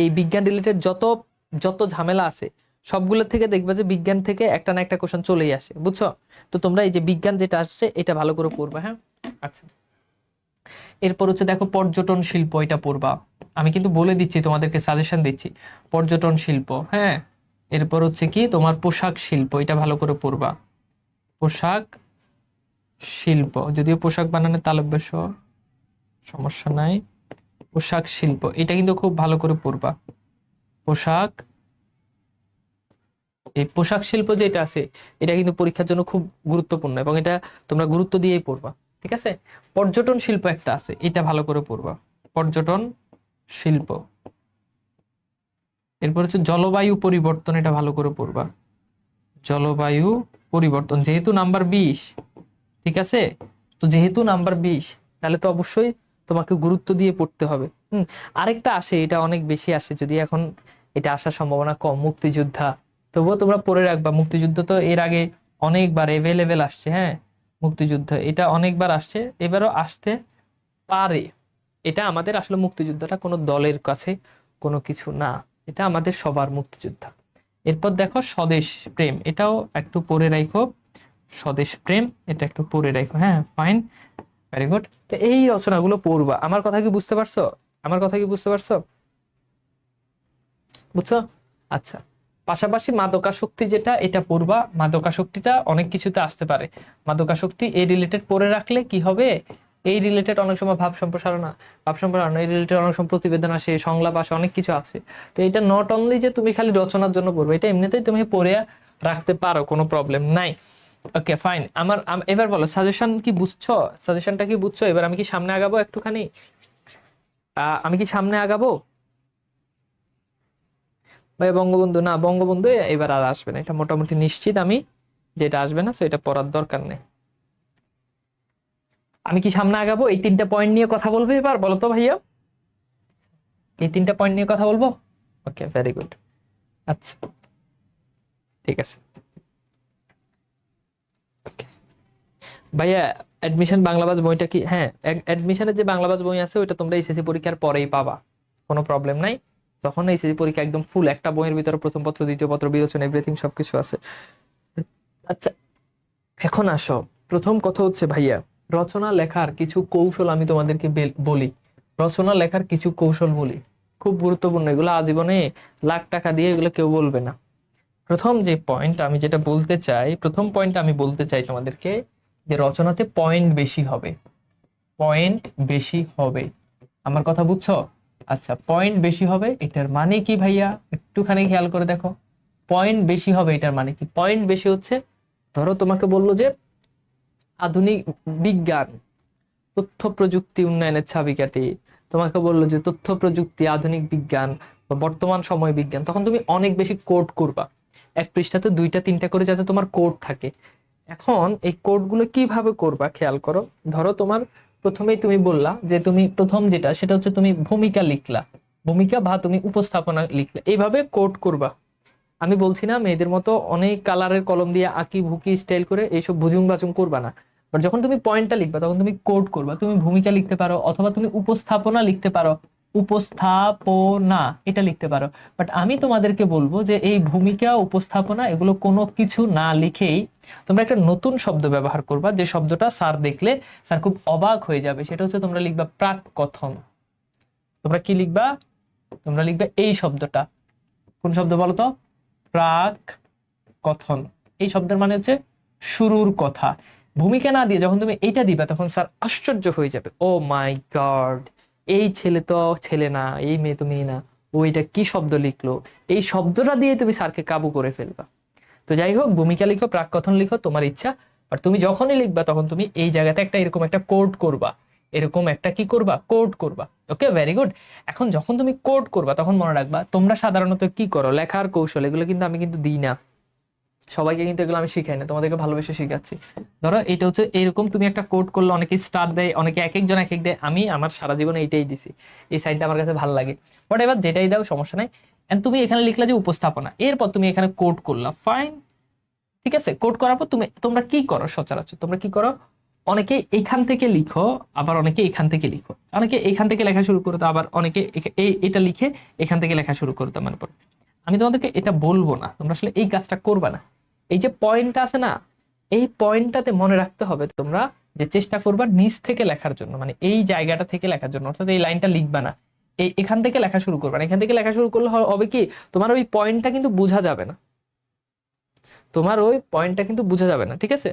এই বিজ্ঞান রিলেটেড যত যত ঝামেলা আছে সবগুলো থেকে দেখবা যে বিজ্ঞান থেকে একটা না একটা কোশ্চেন চলেই আসে, বুঝছো? তো তোমরা এই যে বিজ্ঞান যেটা আসছে এটা ভালো করে পড়বা, হ্যাঁ? আচ্ছা, এরপর হচ্ছে দেখো পর্যটন শিল্প, এটা পড়বা। আমি কিন্তু বলে দিচ্ছি, তোমাদেরকে সাজেশন দিচ্ছি। পর্যটন শিল্প, হ্যাঁ। এরপর হচ্ছে কি তোমার পোশাক শিল্প, এটা ভালো করে পড়বা। পোশাক শিল্প, যদিও পোশাক বানানোর তালব্য শ, সমস্যা নাই। পোশাক শিল্প এটা কিন্তু খুব ভালো করে পড়বা। পোশাক, এই পোশাক শিল্প যেটা আছে এটা কিন্তু পরীক্ষার জন্য খুব গুরুত্বপূর্ণ এবং এটা তোমরা গুরুত্ব দিয়েই পড়বা, ঠিক আছে? পর্যটন শিল্প একটা আছে, এটা ভালো করে পড়বা। পর্যটন শিল্প। এরপর হচ্ছে জলবায়ু পরিবর্তন, এটা ভালো করে পড়বা। জলবায়ু পরিবর্তন, যেহেতু নাম্বার 20, ঠিক আছে? তো যেহেতু নাম্বার 20 তাহলে তো অবশ্যই তোমাকে গুরুত্ব দিয়ে পড়তে হবে। আরেকটা আসে, এটা অনেক বেশি আসে, যদি এখন এটা আসার সম্ভাবনা কম, মুক্তিযোদ্ধা। তবুও তোমরা পড়ে রাখবা, মুক্তিযুদ্ধ তো এর আগে অনেকবার এভেলেবেল আসছে, হ্যাঁ। মুক্তিযুদ্ধ এটা অনেকবার আসছে, এবারও আসতে পারে। এটা আমাদের আসলে মুক্তিযুদ্ধটা কোনো দলের কাছে কোনো কিছু না, এটা আমাদের সবার মুক্তিযোদ্ধা। এরপর দেখো স্বদেশ প্রেম, এটাও একটু পড়ে রাখো। স্বদেশ প্রেম এটা একটু পড়ে রাখো, হ্যাঁ, ফাইন, ভেরি গুড। তো এই রচনাগুলো পড়বা। আমার কথা কি বুঝতে পারছো? আমার কথা কি বুঝতে পারছো? বুঝছো? আচ্ছা, পাশাপাশি মাদকাসক্তি যেটা, এটা পড়বা। মাদকাসক্তিটা অনেক কিছুতে আসতে পারে। মাদকাসক্তি এই রিলেটেড পড়ে রাখলে কি হবে, এই রিলেটেড অনেক সময় ভাব সম্প্রসারণ এই রিলেটেড অনেক সময় প্রতিবেদন আসে, সংলাপ আসে, অনেক কিছু আছে। তো এটা নট অনলি যে তুমি খালি রচনার জন্য পড়বে, এটা এমনিতেই তুমি পড়ে রাখতে পারো, কোনো প্রবলেম নাই। ওকে, ফাইন। এবার বলো সাজেশন কি বুঝছো? সাজেশনটা কি বুঝছো? এবার আমি কি সামনে আগাবো একটুখানি? আমি কি সামনে আগাবো ভাই? বঙ্গবন্ধু না, বঙ্গবন্ধু এবার আর আসবে না, এটা মোটামুটি নিশ্চিত আমি, যেটা আসবে না, তো এটা পড়ার দরকার নেই। আমি কি সামনে আগাবো? এই 3টা পয়েন্ট নিয়ে কথা বলবো এবার, বলো তো ভাইয়া? এই 3টা পয়েন্ট নিয়ে কথা বলবো? ওকে, ভেরি গুড। আচ্ছা, ঠিক আছে। Okay. ভাইয়া, অ্যাডমিশন বাংলাবাজ বইটা কি, হ্যাঁ, অ্যাডমিশনের যে বাংলাবাজ বই আছে ওটা তোমরা এসএসসি পরীক্ষার পরেই পাবা, কোনো প্রবলেম নাই। তখন এসএসসি পরীক্ষা একদম ফুল একটা বইয়ের ভিতরে প্রথম পত্র, দ্বিতীয় পত্র, বিরোচন, এভরিথিং সবকিছু আছে। আচ্ছা, এখন আসো, প্রথম কথা হচ্ছে ভাইয়া, রচনা লেখার কিছু কৌশল আমি তোমাদেরকে বলি। রচনা লেখার কিছু কৌশল বলি, খুব গুরুত্বপূর্ণ, এগুলো আজীবনে লাখ টাকা দিয়ে এগুলো কেউ বলবে না। প্রথম যে পয়েন্ট আমি যেটা বলতে চাই, প্রথম পয়েন্ট আমি বলতে চাই তোমাদেরকে, যে রচনাতে পয়েন্ট বেশি হবে। পয়েন্ট বেশি হবে, আমার কথা বুঝছো? আচ্ছা, পয়েন্ট বেশি হবে এটার মানে কি ভাইয়া? একটুখানি খেয়াল করে দেখো, পয়েন্ট বেশি হবে এটার মানে কি? পয়েন্ট বেশি হচ্ছে, ধরো তোমাকে বললো যে আধুনিক বিজ্ঞান তথ্য প্রযুক্তি উন্নয়নের চাবিকাঠি, তোমাকে বললো যে তথ্য প্রযুক্তি, আধুনিক বিজ্ঞান বা বর্তমান সময় বিজ্ঞান, তখন তুমি অনেক বেশি কোড করবা, এক পৃষ্ঠাতে 2টা 3টা করে, যাতে তোমার কোড থাকে। এখন এই কোডগুলো কিভাবে করবা খেয়াল করো। ধরো তোমার প্রথমেই তুমি বললা যে তুমি প্রথম যেটা সেটা হচ্ছে তুমি ভূমিকা লিখলা, ভূমিকা বা তুমি উপস্থাপনা লিখলা, এইভাবে কোড করবা। আমি বলছি না মেয়েদের মতো অনেক কালারের কলম দিয়ে আঁকি ভুকি স্টাইল করে এইসব ভুজুং বাজুং করবা না। বাট যখন তুমি পয়েন্টটা লিখবা তখন তুমি কোড করবা। তুমি ভূমিকা লিখতে পারো অথবা তুমি উপস্থাপনা লিখতে পারো, উপস্থাপনা এটা লিখতে পারো। বাট আমি তোমাদেরকে বলবো যে এই ভূমিকা, উপস্থাপনা এগুলো কোনো কিছু না লিখেই তোমরা একটা নতুন শব্দ ব্যবহার করবা, যে শব্দটা স্যার দেখলে স্যার খুব অবাক হয়ে যাবে। সেটা হচ্ছে তোমরা লিখবা প্রাক কথন। তোমরা কি লিখবা? তোমরা লিখবে এই শব্দটা। কোন শব্দ বলো তো? প্রাক কথন। এই শব্দের মানে হচ্ছে শুরুর কথা। ভূমিকা না দিয়ে যখন তুমি এইটা দিবা তখন স্যার আশ্চর্য হয়ে যাবে, ও মাই গড, এই ছেলে তো ছেলে না, এই মেয়ে তো মেয়ে না, ও এটা কি শব্দ লিখলো। এই শব্দটা দিয়ে তুমি স্যারকে কাবু করে ফেলবা। তো যাই হোক, ভূমিকা লিখো, প্রাক কথন লিখো, তোমার ইচ্ছা। আর তুমি যখনই লিখবা তখন তুমি এই জায়গাতে একটা এরকম একটা কোড করবা, এরকম একটা কি করবা, কোড করবা। ওকে, ভেরি গুড। এখন যখন তুমি কোড করবা তখন মনে রাখবা তোমরা সাধারণত কি করো, লেখার কৌশল এগুলো কিন্তু আমি কিন্তু দিই না সবাইকে, কিন্তু এগুলো আমি শিখাই না, তোমাদেরকে ভালোবেসে শিখাচ্ছি। ধরো এটা হচ্ছে এরকম, তুমি একটা কোড করলে অনেকে স্টার দেয়, অনেকে এক একজন এক এক দেয়, আমি আমার সারা জীবনে এইটাই দিছি, এই সাইডটা আমার কাছে ভালো লাগে। বাট এবার যেটাই দাও সমস্যা নাই। এন্ড তুমি এখানে লিখলা যে উপস্থাপনা, এরপর তুমি এখানে কোড করলা, ফাইন, ঠিক আছে। কোড করার পর তোমরা কি করো সচরাচর, তোমরা কি করো, অনেকে এখান থেকে লিখো, আবার অনেকে এখান থেকে লিখো, অনেকে এখান থেকে লেখা শুরু করতো, আবার অনেকে এটা লিখে এখান থেকে লেখা শুরু করতো। মানে পর আমি তোমাদেরকে এটা বলবো না, তোমরা আসলে এই কাজটা করবা না। এই যে পয়েন্টটা আছে না, এই পয়েন্টটাতে মনে রাখতে হবে তোমরা যে চেষ্টা করবা নিচ থেকে লেখার জন্য, মানে এই জায়গাটা থেকে লেখার জন্য, অর্থাৎ এই লাইনটা লিখবা না, এখান থেকে লেখা শুরু করবা না। এখান থেকে লেখা শুরু করলে হবে কি, তোমার ওই পয়েন্টটা কিন্তু বোঝা যাবে না, তোমার ওই পয়েন্টটা কিন্তু বোঝা যাবে না, ঠিক আছে,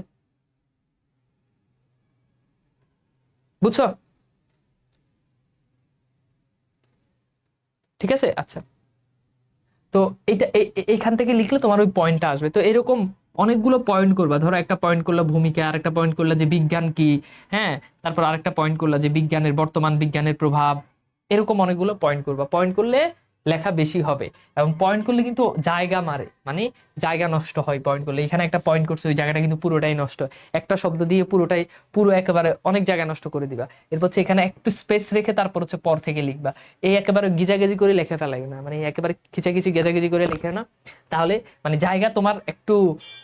বুঝছো? ঠিক আছে, আচ্ছা। তো এটা এইখান থেকে লিখলে তোমার ওই পয়েন্টটা আসবে। তো এরকম অনেকগুলো পয়েন্ট করবা, ধরো একটা পয়েন্ট করলা ভূমিকা, আরেকটা পয়েন্ট করলা যে বিজ্ঞান কি, হ্যাঁ, তারপর আরেকটা পয়েন্ট করলা যে বিজ্ঞানের বর্তমান বিজ্ঞানের প্রভাব, এরকম অনেকগুলো পয়েন্ট করবা। পয়েন্ট করলে লেখা বেশি হবে, এবং পয়েন্ট করলে কিন্তু জায়গা মারে, মানে জায়গা নষ্ট হয় পয়েন্ট করলে। এখানে একটা পয়েন্ট করছে, ওই জায়গাটা কিন্তু পুরোটাই নষ্ট, একটা শব্দ দিয়ে পুরো একেবারে অনেক জায়গা নষ্ট করে দিবা। এরপর হচ্ছে এখানে একটু স্পেস রেখে তারপর হচ্ছে পর থেকে লিখবা। এই একেবারে গিজাগিজি করে লেখা ফেলাই না, মানে একেবারে খিচাখিচি গেজাগিজি করে লিখে না, তাহলে মানে জায়গা তোমার একটু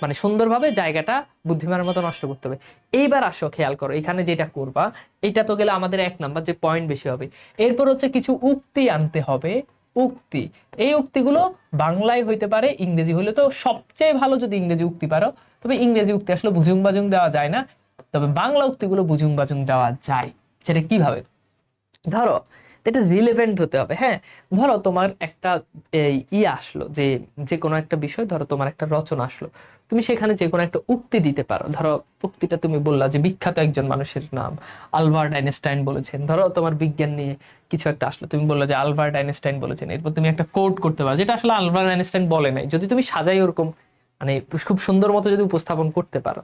মানে সুন্দরভাবে জায়গাটা বুদ্ধিমানের মতো নষ্ট করতে হবে। এইবার আসো খেয়াল করো, এখানে যেটা করবা, এটা তো গেলে আমাদের 1 নাম্বার যে পয়েন্ট বেশি হবে। এরপর হচ্ছে কিছু উক্তি আনতে হবে, উক্তি। এই উক্তিগুলো বাংলায় হইতে পারে, ইংরেজি হইলে তো সবচেয়ে ভালো যদি ইংরেজি উক্তি পারো, তবে ইংরেজি উক্তি আসলে বুঝুং বাজুং দেওয়া যায় না, তবে বাংলা উক্তিগুলো বুঝুং বাজুং দেওয়া যায়। সেটা কিভাবে, ধরো এটা রিলেভেন্ট হতে হবে, হ্যাঁ। ধরো তোমার একটা আসলো, যে যে কোনো একটা বিষয়, ধরো তোমার একটা রচনা আসলো, তুমি সেখানে যে কোনো একটা উক্তি দিতে পারো। ধরো উক্তিটা তুমি বললা যে বিখ্যাত একজন মানুষের নাম আলবার্ট আইনস্টাইন বলেছেন, ধরো তোমার বিজ্ঞান নিয়ে কিছু একটা আসলো, তুমি বললা যে আলবার্ট আইনস্টাইন বলেছেন, এরপর তুমি একটা কোট করতে পারো যেটা আসলে আলবার্ট আইনস্টাইন বলে নাই, যদি তুমি সাজাই ওরকম মানে খুব সুন্দর মতো যদি উপস্থাপন করতে পারো,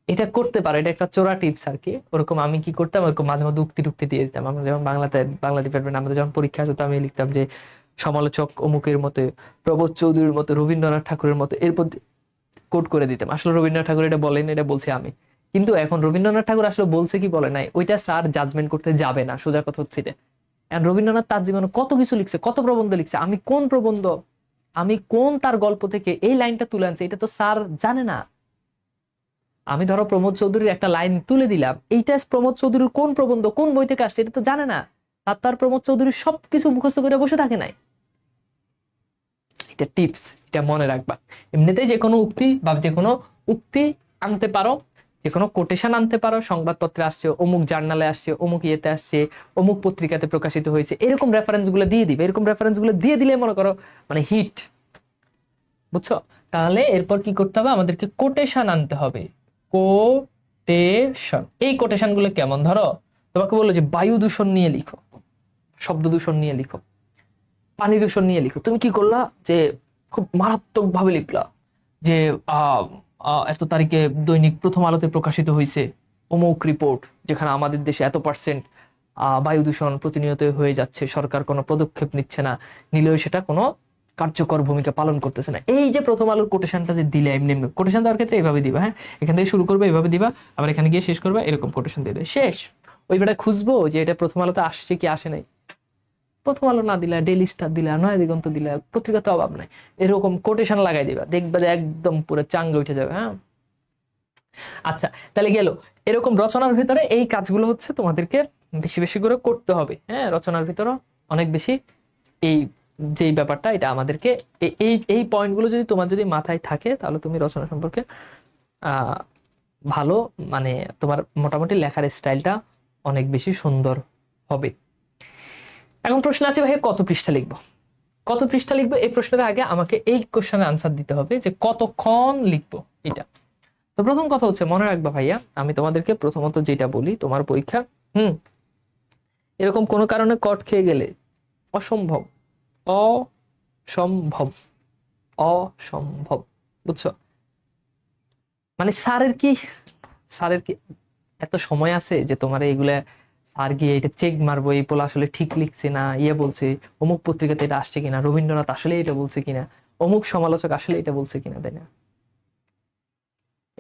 এটা করতে পারো। এটা একটা চোরা টিপস আর কি। ওরকম আমি কি করতাম, ওরকম মাঝে মধ্যে উক্তি টুক্তি দিয়ে দিতাম। আমরা যেমন বাংলা ডিপার্টমেন্ট আমাদের যখন পরীক্ষা আসতো, আমি লিখতাম যে সমালোচক অমুকের মতো, প্রবোধ চৌধুরীর মতো, রবীন্দ্রনাথ ঠাকুরের মতো, এরপর কোট করে দিতাম। আসলে রবীন্দ্রনাথ ঠাকুর এটা বলেন, এটা বলছি আমি। কিন্তু এখন রবীন্দ্রনাথ ঠাকুর আসলে বলছে কি বলে নাই, ওইটা স্যার জাজমেন্ট করতে যাবে না, সোজা কথা হচ্ছে এটা। এখন রবীন্দ্রনাথ তার জীবনে কত কিছু লিখছে, কত প্রবন্ধ লিখছে, আমি কোন প্রবন্ধ, আমি কোন তার গল্প থেকে এই লাইনটা তুলে আনছি, এটা তো স্যার জানে না। আমি ধরো প্রমোদ চৌধুরীর একটা লাইন তুলে দিলাম, এইটা প্রমোদ চৌধুরীর কোন প্রবন্ধ কোন বই থেকে আসছে এটা তো জানে না। তার প্রমোদ চৌধুরীর সবকিছু মুখস্থ করে বসে থাকে নাই। এটা টিপস, এটা মনে রাখবা। এমনিতেই যে কোনো উক্তি বা যে কোনো উক্তি আনতে পারো, যে কোনো কোটেশন আনতে পারো, সংবাদপত্রে আসছে, অমুক জার্নালে আসছে, অমুক ইয়েতে আসছে, অমুক পত্রিকাতে প্রকাশিত হয়েছে, এরকম রেফারেন্স গুলো দিয়ে দিবে। এরকম রেফারেন্স গুলো দিয়ে দিলে মনে করো মানে হিট, বুঝছো? তাহলে এরপর কি করতে হবে, আমাদেরকে কোটেশন আনতে হবে। কোটেশন, এই কোটেশন গুলো কেমন, ধরো তোমাকে বললো যে বায়ু দূষণ নিয়ে লিখো, শব্দ দূষণ নিয়ে লিখো, পানি দূষণ নিয়ে লিখো, তুমি কি করলা যে খুব মারাত্মক ভাবে লিখলা যে আহ এত তারিখে দৈনিক প্রথম আলোতে প্রকাশিত হয়েছে অমুক রিপোর্ট, যেখানে আমাদের দেশে এত% বায়ু দূষণ প্রতিনিয়ত হয়ে যাচ্ছে, সরকার কোনো পদক্ষেপ নিচ্ছে না, নিলেও সেটা কোনো কার্যকর ভূমিকা পালন করতেছে না। এই যে প্রথম আলোর কোটেশনটা যে দিলে, এমনি এমনি কোটেশন দেওয়ার ক্ষেত্রে এইভাবে দিবা, হ্যাঁ, এখান থেকে শুরু করবে এইভাবে দিবা, আবার এখানে গিয়ে শেষ করবা, এরকম কোটেশন দিয়ে দেয়, শেষ। ওই বেটা খুঁজবো যে এটা প্রথম আলোতে আসছে কি আসে নাই, প্রথম আলো না দিলা, ডেইলি স্টার দিলা, নয়া দিগন্ত দিলা, পত্রিকা তো অভাব নাই, এরকম কোটেশন লাগাই দিবা, দেখবা যে একদম পুরো চাঙ্গে উঠে যাবে, হ্যাঁ। আচ্ছা, তাহলে গেল। এরকম রচনার ভিতরে এই কাজগুলো হচ্ছে তোমাদেরকে বেশি বেশি করে করতে হবে, হ্যাঁ। রচনার ভিতরে অনেক বেশি এই যে ব্যাপারটা, এটা আমাদেরকে এই এই পয়েন্টগুলো যদি তোমার যদি মাথায় থাকে, তাহলে তুমি রচনা সম্পর্কে আহ ভালো, মানে তোমার মোটামুটি লেখার স্টাইলটা অনেক বেশি সুন্দর হবে। এখন প্রশ্ন আছে, ভাই কত পৃষ্ঠা লিখবো, কত পৃষ্ঠা লিখবো? এই প্রশ্নের আগে আমাকে এই কোশ্চেনের আনসার দিতে হবে যে কতক্ষণ লিখবো এটা। তো প্রথম কথা হচ্ছে মনে রাখবা ভাইয়া, আমি তোমাদেরকে প্রথমত যেটা বলি, তোমার পরীক্ষা এরকম কোনো কারণে কট খেয়ে গেলে অসম্ভব, অসম্ভব, অসম্ভব, বুঝছো? মানে স্যারের কি এত সময় আছে যে তোমার এইগুলা স্যার গিয়ে এটা চেক মারবো এই পোলা আসলে ঠিক লিখছে না, ইয়ে বলছে অমুক পত্রিকাতে এটা আসছে কিনা, রবীন্দ্রনাথ আসলে এটা বলছে কিনা, অমুক সমালোচক আসলে এটা বলছে কিনা, তাই না?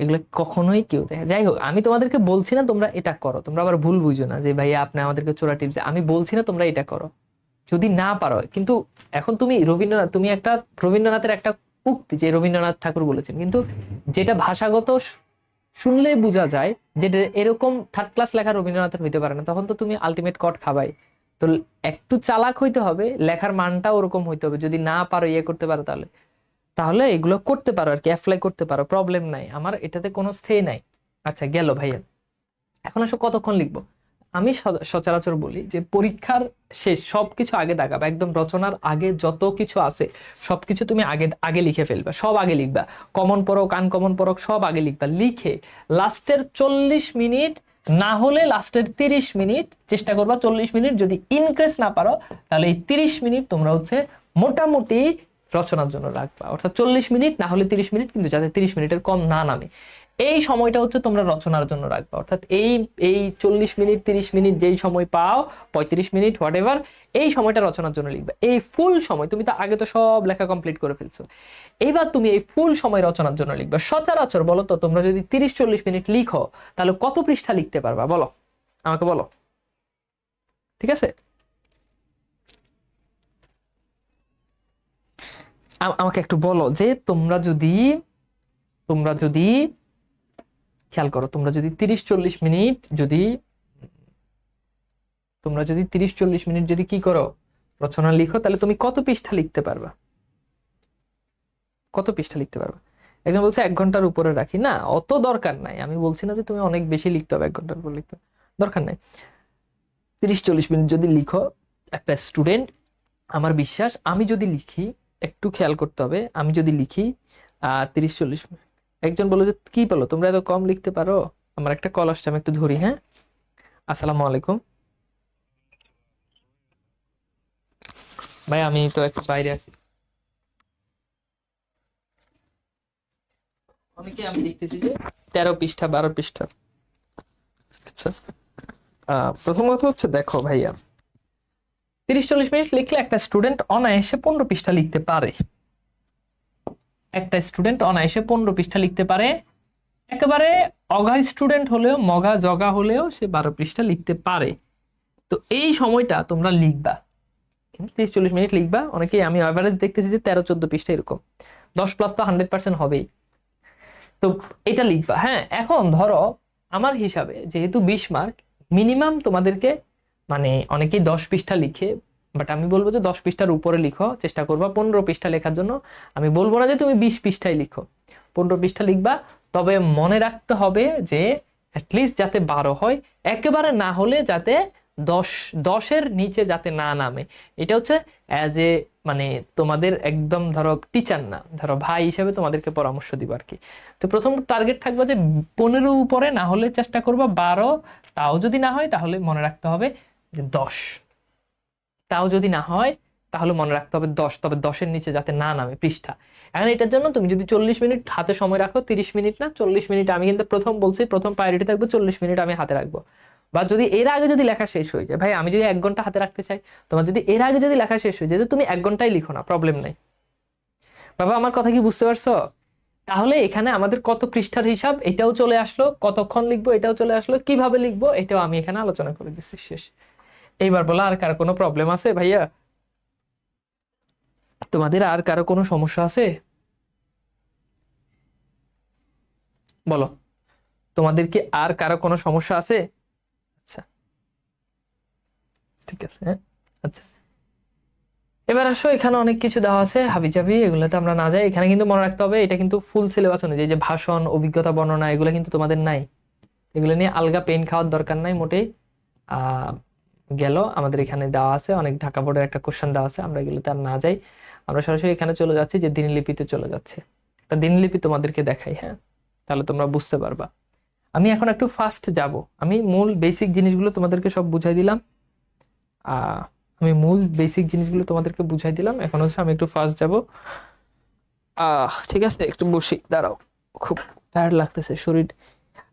এগুলো কখনোই কেউ দেখে। যাই হোক, আমি তোমাদেরকে বলছি না তোমরা এটা করো, তোমরা আবার ভুল বুঝো না যে ভাইয়া আপনি আমাদেরকে চোরা টিপস। আমি বলছি না তোমরা এটা করো যদি না পারো। কিন্তু এখন তুমি তুমি একটা রবীন্দ্রনাথের একটা উক্তি যে রবীন্দ্রনাথ ঠাকুর বলেছেন, কিন্তু যেটা ভাষাগত শুনলেই বোঝা যায় যে এরকম থার্ড ক্লাস লেখা রবীন্দ্রনাথের হইতে পারে না, তখন তো তুমি আলটিমেট কট খাবাই। তো একটু চালাক হইতে হবে, লেখার মানটা ওরকম হইতে হবে। যদি না পারো ইয়ে করতে পারো তাহলে তাহলে এগুলো করতে পারো আর কি, অ্যাপ্লাই করতে পারো, প্রবলেম নাই, আমার এটাতে কোনো স্থে নাই। আচ্ছা গেল ভাইয়া, এখন আসলে কতক্ষণ লিখবো? আমি সচরাচর বলি যে পরীক্ষার শেষ সবকিছু আগে দাগাবা, একদম রচনার আগে যত কিছু আছে সবকিছু তুমি আগে আগে লিখে ফেলবা, সব আগে লিখবা, কমন পড়ক আনকমন পড়ক সব আগে লিখবা। লিখে লাস্টের 40 মিনিট, না হলে লাস্টের 30 মিনিট চেষ্টা করবা। 40 মিনিট যদি ইনক্রেস না পারো তাহলে এই 30 মিনিট তোমরা হচ্ছে মোটামুটি রচনার জন্য রাখবা। অর্থাৎ 40 মিনিট না হলে 30 মিনিট, কিন্তু যাতে 30 মিনিটের কম না নামে এই সময়টা হচ্ছে তোমরা রচনার জন্য রাখবা। অর্থাৎ এই এই 40 মিনিট 30 মিনিট যেই সময় পাও, 35 মিনিট হোয়াট এভার, এই সময়টা রচনার জন্য লিখবা। এই ফুল সময় তুমি তো আগে তো সব লেখা কমপ্লিট করে ফেলছো, এইবার তুমি এই ফুল সময় রচনার জন্য লিখবা। সচরাচর বলো তো তোমরা যদি 30-40 মিনিট লিখো তাহলে কত পৃষ্ঠা লিখতে পারবা বলো, আমাকে বলো। ঠিক আছে, আমাকে একটু বলো যে তোমরা যদি খেয়াল করো, তোমরা যদি 30-40 মিনিট যদি কি করো রচনা লিখো, তাহলে তুমি কত পৃষ্ঠা লিখতে পারবা? কত পৃষ্ঠা লিখতে পারবা? একজন বলছে 1 ঘন্টার উপরে রাখি। না, অত দরকার নাই। আমি বলছি না যে তুমি অনেক বেশি লিখতে হবে, 1 ঘন্টার উপর লিখতে দরকার নাই। 30-40 মিনিট যদি লিখো, একটা স্টুডেন্ট, আমার বিশ্বাস, আমি যদি লিখি, একটু খেয়াল করতে হবে, আমি যদি লিখি 30-40 মিনিট। একজন বলো যে কি বলো তোমরা এত কম লিখতে পারো? আমার একটা কল আসছে, আমি একটু ধরি। হ্যাঁ, আসসালামু আলাইকুম ভাই, আমি তো একটু বাইরে আছি। আমি দেখতেছি যে 13 পৃষ্ঠা 12 পৃষ্ঠা। আচ্ছা, প্রথম কথা হচ্ছে দেখো ভাইয়া, 30-40 মিনিট লিখলে একটা স্টুডেন্ট অনায়াসে 15 পৃষ্ঠা লিখতে পারে। একটা স্টুডেন্ট অনায়াসে 15 পৃষ্ঠা লিখতে পারে। একেবারে অগা স্টুডেন্ট হলেও, মগা জগা হলেও সে 12 পৃষ্ঠা লিখতে পারে। তো এই সময়টা তোমরা লিখবা, 30-40 মিনিট লিখবা। অনেকেই আমি অ্যাভারেজ দেখতেছি যে 13-14 পৃষ্ঠা এরকম। 10+ তো 100% হবেই। তো এটা লিখবা। হ্যাঁ, এখন ধরো আমার হিসাবে যেহেতু 20 মার্ক, মিনিমাম তোমাদেরকে, মানে অনেকেই 10 পৃষ্ঠা লিখে, বাট আমি বলবো যে 10 পৃষ্ঠার উপরে লিখো, চেষ্টা করবা 15 পৃষ্ঠা লেখার জন্য। আমি বলবো না যে তুমি 20 পৃষ্ঠায় লিখো, 15 পৃষ্ঠা লিখবা। তবে মনে রাখতে হবে যে অ্যাটলিস্ট যাতে 12 হয়, একেবারে না হলে যাতে 10-10-এর নিচে যাতে না নামে। এটা হচ্ছে অ্যাজ এ, মানে তোমাদের একদম ধরো টিচার না, ধরো ভাই হিসেবে তোমাদেরকে পরামর্শ দিব আর কি। তো প্রথম টার্গেট থাকবে যে 15 উপরে, না হলে চেষ্টা করবো 12, তাও যদি না হয় তাহলে মনে রাখতে হবে যে 10, তাও যদি না হয় তাহলে মনে রাখতে হবে 10, তবে 10-এর নিচে যাতে না নামে পৃষ্ঠা। এখন এটার জন্য তুমি যদি 40 মিনিট হাতে সময় রাখো, 30 মিনিট না 40 মিনিট, আমি কিন্তু প্রথম বলছি প্রথম প্রায়োরিটি থাকবে 40 মিনিট আমি হাতে রাখবো। বা যদি এর আগে যদি লেখা শেষ হয়ে যায়, ভাই আমি যদি 1 ঘন্টা হাতে রাখতে চাই, তোমার যদি এর আগে যদি লেখা শেষ হয়ে যায়, তুমি 1 ঘন্টায় লিখো না, প্রবলেম নাই। বাবা আমার কথা কি বুঝতে পারছো? তাহলে এখানে আমাদের কত পৃষ্ঠার হিসাব এটাও চলে আসলো, কতক্ষণ লিখবো এটাও চলে আসলো, কিভাবে লিখবো এটাও আমি এখানে আলোচনা করে দিচ্ছি। শেষ। এইবার বলো, আর কারো কোনো প্রবলেম আছে ভাইয়া? তোমাদের আর কারো কোনো সমস্যা আছে? বলো, তোমাদের কি আর কারো কোনো সমস্যা আছে? আচ্ছা, ঠিক আছে। হ্যাঁ, আচ্ছা, এবার আসো, এখানে অনেক কিছু দেওয়া আছে হাবিজাবি, এগুলোতে আমরা না যাই। এখানে কিন্তু মনে রাখতে হবে এটা কিন্তু ফুল সিলেবাস অনুযায়ী, যে ভাষণ, অভিজ্ঞতা বর্ণনা, এগুলো কিন্তু তোমাদের নাই। এগুলো নিয়ে আলগা পেন খাওয়ার দরকার নাই মোটেই। আহ গেল আমাদের এখানে দেওয়া আছে অনেক, ঢাকা বোর্ডের একটা কোশ্চেন দেওয়া আছে, আমরা এগুলোতে আর না যাই। আমরা সরাসরি এখানে চলে যাচ্ছি যে দিনলিপিতে চলে যাচ্ছে। একটা দিনলিপি তোমাদেরকে দেখাই, হ্যাঁ, তাহলে তোমরা বুঝতে পারবা। আমি এখন একটু ফাস্ট যাব, আমি মূল বেসিক জিনিসগুলো তোমাদেরকে সব বুঝাই দিলাম। আহ আমি মূল বেসিক জিনিসগুলো তোমাদেরকে বুঝাই দিলাম, এখন হচ্ছে আমি একটু ফাস্ট যাব। ঠিক আছে, একটু বসি, দাঁড়াও, খুব টায়ার্ড লাগতেছে, শরীর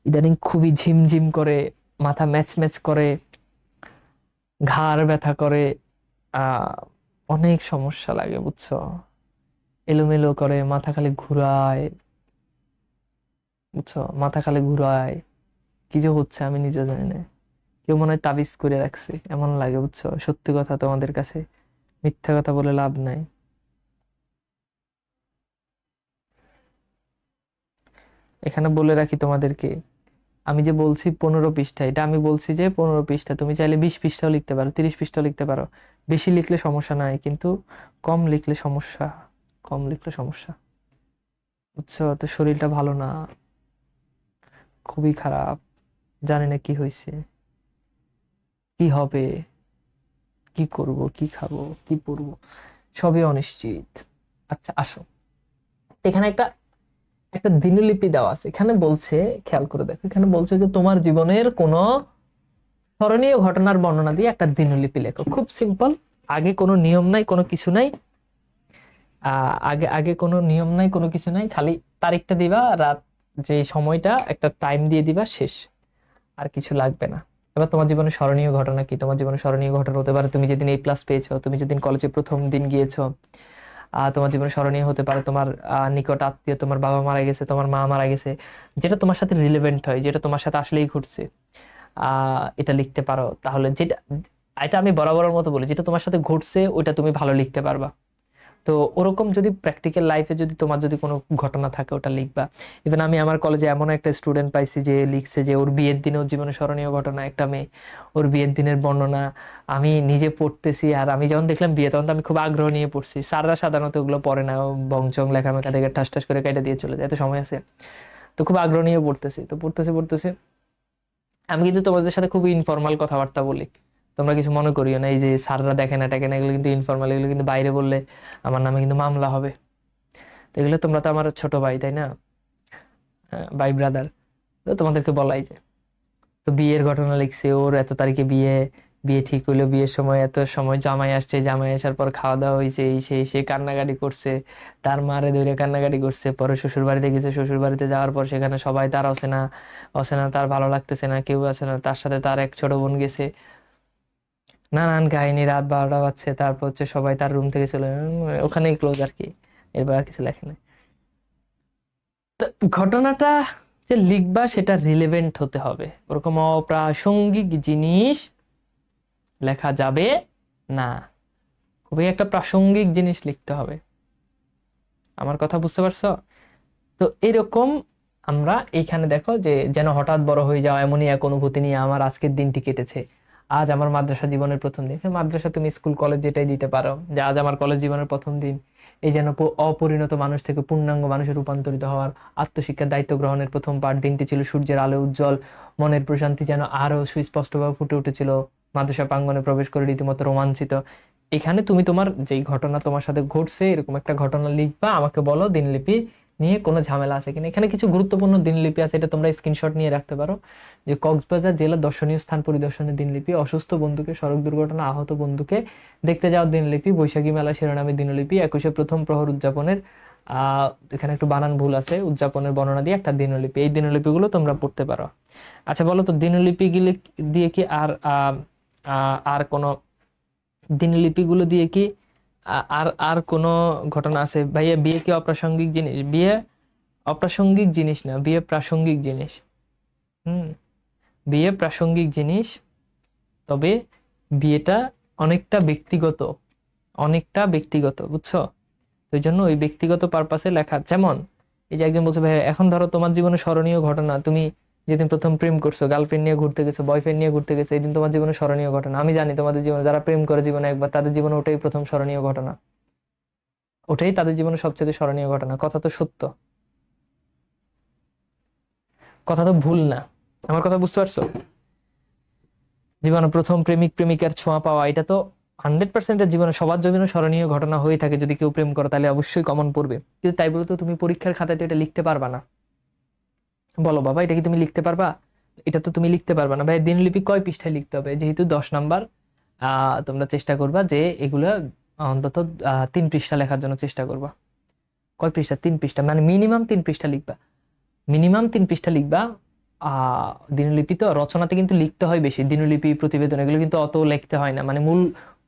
ইদানিং খুবই ঝিমঝিম করে, মাথা ম্যাচ ম্যাচ করে, ঘাড় ব্যথা করে, আহ অনেক সমস্যা লাগে বুঝছো, এলোমেলো করে, মাথা খালি ঘুরায়, বুঝছো, মাথা খালি ঘুরায়, কি যে হচ্ছে আমি নিজে জানি না। কেউ মনে হয় তাবিজ করে রাখছে এমন লাগে বুঝছো। সত্যি কথা তোমাদের কাছে, মিথ্যা কথা বলে লাভ নাই। এখানে বলে রাখি তোমাদেরকে, আমি যে বলছি 15 পৃষ্ঠা, এটা আমি বলছি যে 15 পৃষ্ঠা, তুমি চাইলে 20 পৃষ্ঠাও লিখতে পারো, 30 পৃষ্ঠাও লিখতে পারো। বেশি লিখলে সমস্যা নাই, কিন্তু কম লিখলে সমস্যা, কম লিখলে সমস্যা, বুঝছো। তো শরীরটা ভালো না, খুবই খারাপ, জানি না কি হয়েছে, কি হবে, কি করব, কি খাবো, কি পরবো, সবই অনিশ্চিত। আচ্ছা আসো, এখানে একটা একটা দিনলিপি দেওয়া আছে, এখানে বলছে, খেয়াল করে দেখো, এখানে বলছে যে তোমার জীবনের কোনো স্মরণীয় ঘটনার বর্ণনা দিয়ে একটা দিনলিপি লেখো। খুব সিম্পল, আগে কোনো নিয়ম নাই, কোনো কিছু নাই, আগে আগে কোনো নিয়ম নাই, কোনো কিছু নাই, খালি তারিখটা দিবা, রাত, যে সময়টা, একটা টাইম দিয়ে দিবা, শেষ, আর কিছু লাগবে না। এবার তোমার জীবনে স্মরণীয় ঘটনা কি? তোমার জীবনে স্মরণীয় ঘটনা হতে পারে তুমি যেদিন A+ পেয়েছো, তুমি যেদিন কলেজে প্রথম দিন গিয়েছো। তোমার জীবনে স্মরণীয় হতে পারে তোমার নিকট আত্মীয়, তোমার বাবা মারা গেছে, তোমার মা মারা গেছে, যেটা তোমার সাথে রিলেভেন্ট হয়, যেটা তোমার সাথে আসলেই ঘটছে, এটা লিখতে পারো। তাহলে যেটা, এটা আমি বরাবরের মতো বলি, যেটা তোমার সাথে ঘটছে ওইটা তুমি ভালো লিখতে পারবা। তো ওরকম যদি প্র্যাকটিক্যাল লাইফে যদি তোমার যদি কোনো ঘটনা থাকে ওটা লিখবা। ইভেন আমি আমার কলেজে এমন একটা স্টুডেন্ট পাইছি যে লিখছে যে ওর বিয়ের দিনে, ওর জীবনে স্মরণীয় ঘটনা, একটা মেয়ে, ওর বিয়ের দিনের বর্ণনা আমি নিজে পড়তেছি, আর আমি যখন দেখলাম বিয়ে, তখন তো আমি খুব আগ্রহ নিয়ে পড়ছি। স্যাররা সাধারণত ওগুলো পড়ে না, বংচং লেখামেখা দেখে ঠাস ঠাস করে কেটে দিয়ে চলে যায়, এত সময় আছে। তো খুব আগ্রহ নিয়ে পড়তেছি, তো পড়তেছি পড়তেছি, আমি কিন্তু তোমাদের সাথে খুবই ইনফর্মাল কথাবার্তা বলি, তোমরা কিছু মনে করিও না। এই যে স্যাররা দেখে না টেকে না, এগুলো কিন্তু ইনফর্মাল, এগুলো কিন্তু বাইরে বললে আমার নামে কিন্তু মামলা হবে। তো এগুলো, তোমরা তো আমার ছোট ভাই তাই না, ভাই ব্রাদার, তো তোমাদেরকে বলাই যায়। তো বিয়ের ঘটনা লিখছে, ওর এত তারিখে বিয়ে, বিয়ে ঠিক হইলো, বিয়ের সময় এত সময় জামাই আসছে, জামাই আসার পর খাওয়া দাওয়া হয়েছে, এই সেই, সে কান্নাকাটি করছে, তার মারে ধরে কান্নাকাটি করছে, পরে শ্বশুর বাড়িতে গেছে, শ্বশুর বাড়িতে যাওয়ার পর সেখানে সবাই তার অচেনা, অচেনা, তার ভালো লাগতেছে না, কেউ আছে না, তার সাথে তার এক ছোট বোন গেছে, নানান কাহিনী, রাত 12টা বাজছে, তারপর হচ্ছে সবাই তার রুম থেকে চলে, ওখানেই ক্লোজ আর কি, এরপর আর কিছু লেখে না। তো ঘটনাটা যে লিখবা সেটা রিলেভেন্ট হতে হবে, ওরকম অপ্রাসঙ্গিক জিনিস লেখা যাবে না, খুবই একটা প্রাসঙ্গিক জিনিস লিখতে হবে। আমার কথা বুঝতে পারছো? তো এরকম আমরা এইখানে দেখো যে যেন হঠাৎ বড় হয়ে যাওয়া এমনই এক অনুভূতি নিয়ে আমার আজকের দিনটি কেটেছে। আজ আমার মাদ্রাসা জীবনের প্রথম দিন। হ্যাঁ, মাদ্রাসা তুমি স্কুল কলেজ যেটাই দিতে পারো, যে আজ আমার কলেজ জীবনের প্রথম দিন। এই যেন অপরিণত মানুষ থেকে পূর্ণাঙ্গ মানুষে রূপান্তরিত হওয়ার আত্মশিক্ষার দায়িত্ব গ্রহণের প্রথম পাঠ। দিনটি ছিল সূর্যের আলো উজ্জ্বল, মনের প্রশান্তি যেন আরো সুস্পষ্টভাবে ফুটে উঠেছিল। মাদ্রাসা প্রাঙ্গণে প্রবেশ করে রীতিমতো রোমাঞ্চিত। এখানে তুমি তোমার যেই ঘটনা তোমার সাথে ঘটছে এরকম একটা ঘটনা লিখবা, আমাকে বলো দিনলিপি নিয়ে কোনো ঝামেলা আছে কিনা। এখানে কিছু গুরুত্বপূর্ণ দিনলিপি আছে, এটা তোমরা স্ক্রিনশট নিয়ে রাখতে পারো। যে কক্সবাজার জেলার দর্শনীয় স্থান পরিদর্শনের দিনলিপি, অসুস্থ বন্ধুকে, সড়ক দুর্ঘটনা আহত বন্ধুকে দেখতে যাওয়ার দিনলিপি, বৈশাখী মেলা শিরোনামের দিনলিপি, 21শে প্রথম প্রহর উদযাপনের, এখানে একটু বানান ভুল আছে, উদযাপনের বর্ণনা দিয়ে একটা দিনলিপি। এই দিনলিপিগুলো তোমরা পড়তে পারো। আচ্ছা বলো তো, দিনলিপি গুলি দিয়ে কি আর আর কোনো, দিনলিপিগুলো দিয়ে কি আর আর কোনো ঘটনা আছে? ভাইয়া বিয়ে কি অপ্রাসঙ্গিক জিনিস? বিয়ে অপ্রাসঙ্গিক জিনিস না, বিয়ে প্রাসঙ্গিক জিনিস। হুম, বিয়ে প্রাসঙ্গিক জিনিস, তবে বিয়েটা অনেকটা ব্যক্তিগত, অনেকটা ব্যক্তিগত, বুঝছো। তো এই জন্য ওই ব্যক্তিগত পারপাসে লেখা। যেমন এই যে একজন বলছে, ভাই এখন ধরো তোমার জীবনে স্মরণীয় ঘটনা, তুমি যেদিন প্রথম প্রেম করছো, গার্লফ্রেন্ড নিয়ে ঘুরতে গেছো, বয়ফ্রেন্ড নিয়ে ঘুরতে গেছো, এই দিন তোমার জীবনে স্মরণীয় ঘটনা। আমি জানি তোমাদের জীবনে যারা প্রেম করে জীবনে একবার, তাদের জীবনে ওটাই প্রথম স্মরণীয় ঘটনা, ওটাই তাদের জীবনে সবচেয়ে স্মরণীয় ঘটনা। কথা তো সত্য, কথা তো ভুল না। আমার কথা বুঝতে পারছো? জীবনে প্রথম প্রেমিক প্রেমিকার ছোঁয়া পাওয়া, এটা তো 100% জীবনে সবার জীবনে স্মরণীয় ঘটনা হয়ে থাকে। যদি কেউ প্রেম করে তাহলে অবশ্যই কমন পড়বে, কিন্তু তাই বলে তো তুমি পরীক্ষার খাতায় তো এটা লিখতে পারবা না। বলো বাবা, এটা কি তুমি লিখতে পারবা? এটা তো তুমি লিখতে পারবা না। ভাই দিনলিপি কয় পৃষ্ঠায় লিখতে হবে? যেহেতু 10 নাম্বার, তোমরা চেষ্টা করবা যে এগুলো অন্তত 3 পৃষ্ঠা লেখার জন্য চেষ্টা করবা। কয় পৃষ্ঠা? 3 পৃষ্ঠা, মানে মিনিমাম 3 পৃষ্ঠা লিখবা। মিনিমাম 3 পৃষ্ঠা লিখবা। দিনলিপি তো রচনাতে কিন্তু লিখতে হয় বেশি, দিনলিপি প্রতিবেদন এগুলো কিন্তু অত লিখতে হয় না, মানে মূল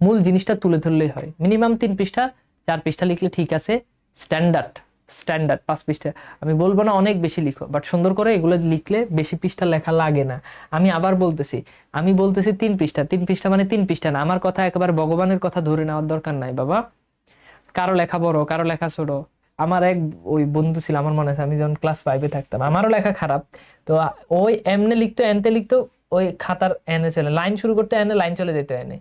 মূল জিনিসটা তুলে ধরলেই হয়। মিনিমাম 3 পৃষ্ঠা 4 পৃষ্ঠা লিখলে ঠিক আছে, স্ট্যান্ডার্ড স্ট্যান্ডার্ড 5 পৃষ্ঠা। আমি বলবো না অনেক বেশি লিখো, বাট সুন্দর করে এগুলো লিখলে বেশি পৃষ্ঠা লেখা লাগে না। আমি আবার বলতেছি, আমি বলতেছি 3 পৃষ্ঠা, 3 পৃষ্ঠা মানে 3 পৃষ্ঠা না। আমার কথা একেবারে ভগবানের কথা ধরে নেওয়ার দরকার নাই বাবা। কারো লেখা বড়, কারো লেখা ছোট। আমার এক ওই বন্ধু ছিল, আমার মনে আছে আমি যখন ক্লাস 5-এ থাকতাম, আমারও লেখা খারাপ। তো ওই এমনে লিখতো, এনতে লিখতো, ওই খাতার এনে চলে লাইন শুরু করতে, এনে লাইন চলে যেত, এনে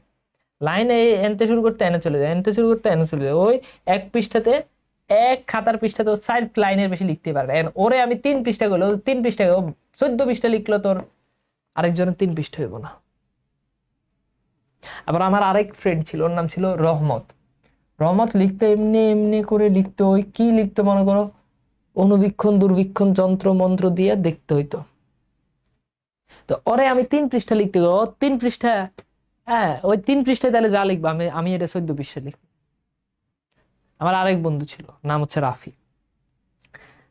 লাইন এনতে শুরু করতে এনে চলে যায়, এনতে শুরু করতে এনে চলে যায়। ওই এক পৃষ্ঠাতে, এক খাতার পৃষ্ঠাতে 4 লাইনের বেশি লিখতে পারে। ওরে আমি 3 পৃষ্ঠা করলো, 3 পৃষ্ঠা 14 পৃষ্ঠা লিখলো, তোর আরেকজনের 3 পৃষ্ঠা হইব না। আবার আমার আরেক ফ্রেন্ড ছিল, ওর নাম ছিল রহমত। রহমত লিখতো এমনি এমনি করে লিখতো, ওই কি লিখতো মনে করো, অনুবীক্ষণ দুর্বীক্ষণ যন্ত্র মন্ত্র দিয়ে দেখতে হইতো। তো ওরে আমি 3 পৃষ্ঠা লিখতে গো, 3 পৃষ্ঠা, হ্যাঁ ওই 3 পৃষ্ঠায় তাহলে যা লিখবো আমি আমি এটা 14 পৃষ্ঠা লিখবো। আমার আরেক বন্ধু ছিল, নাম হচ্ছে রাফি।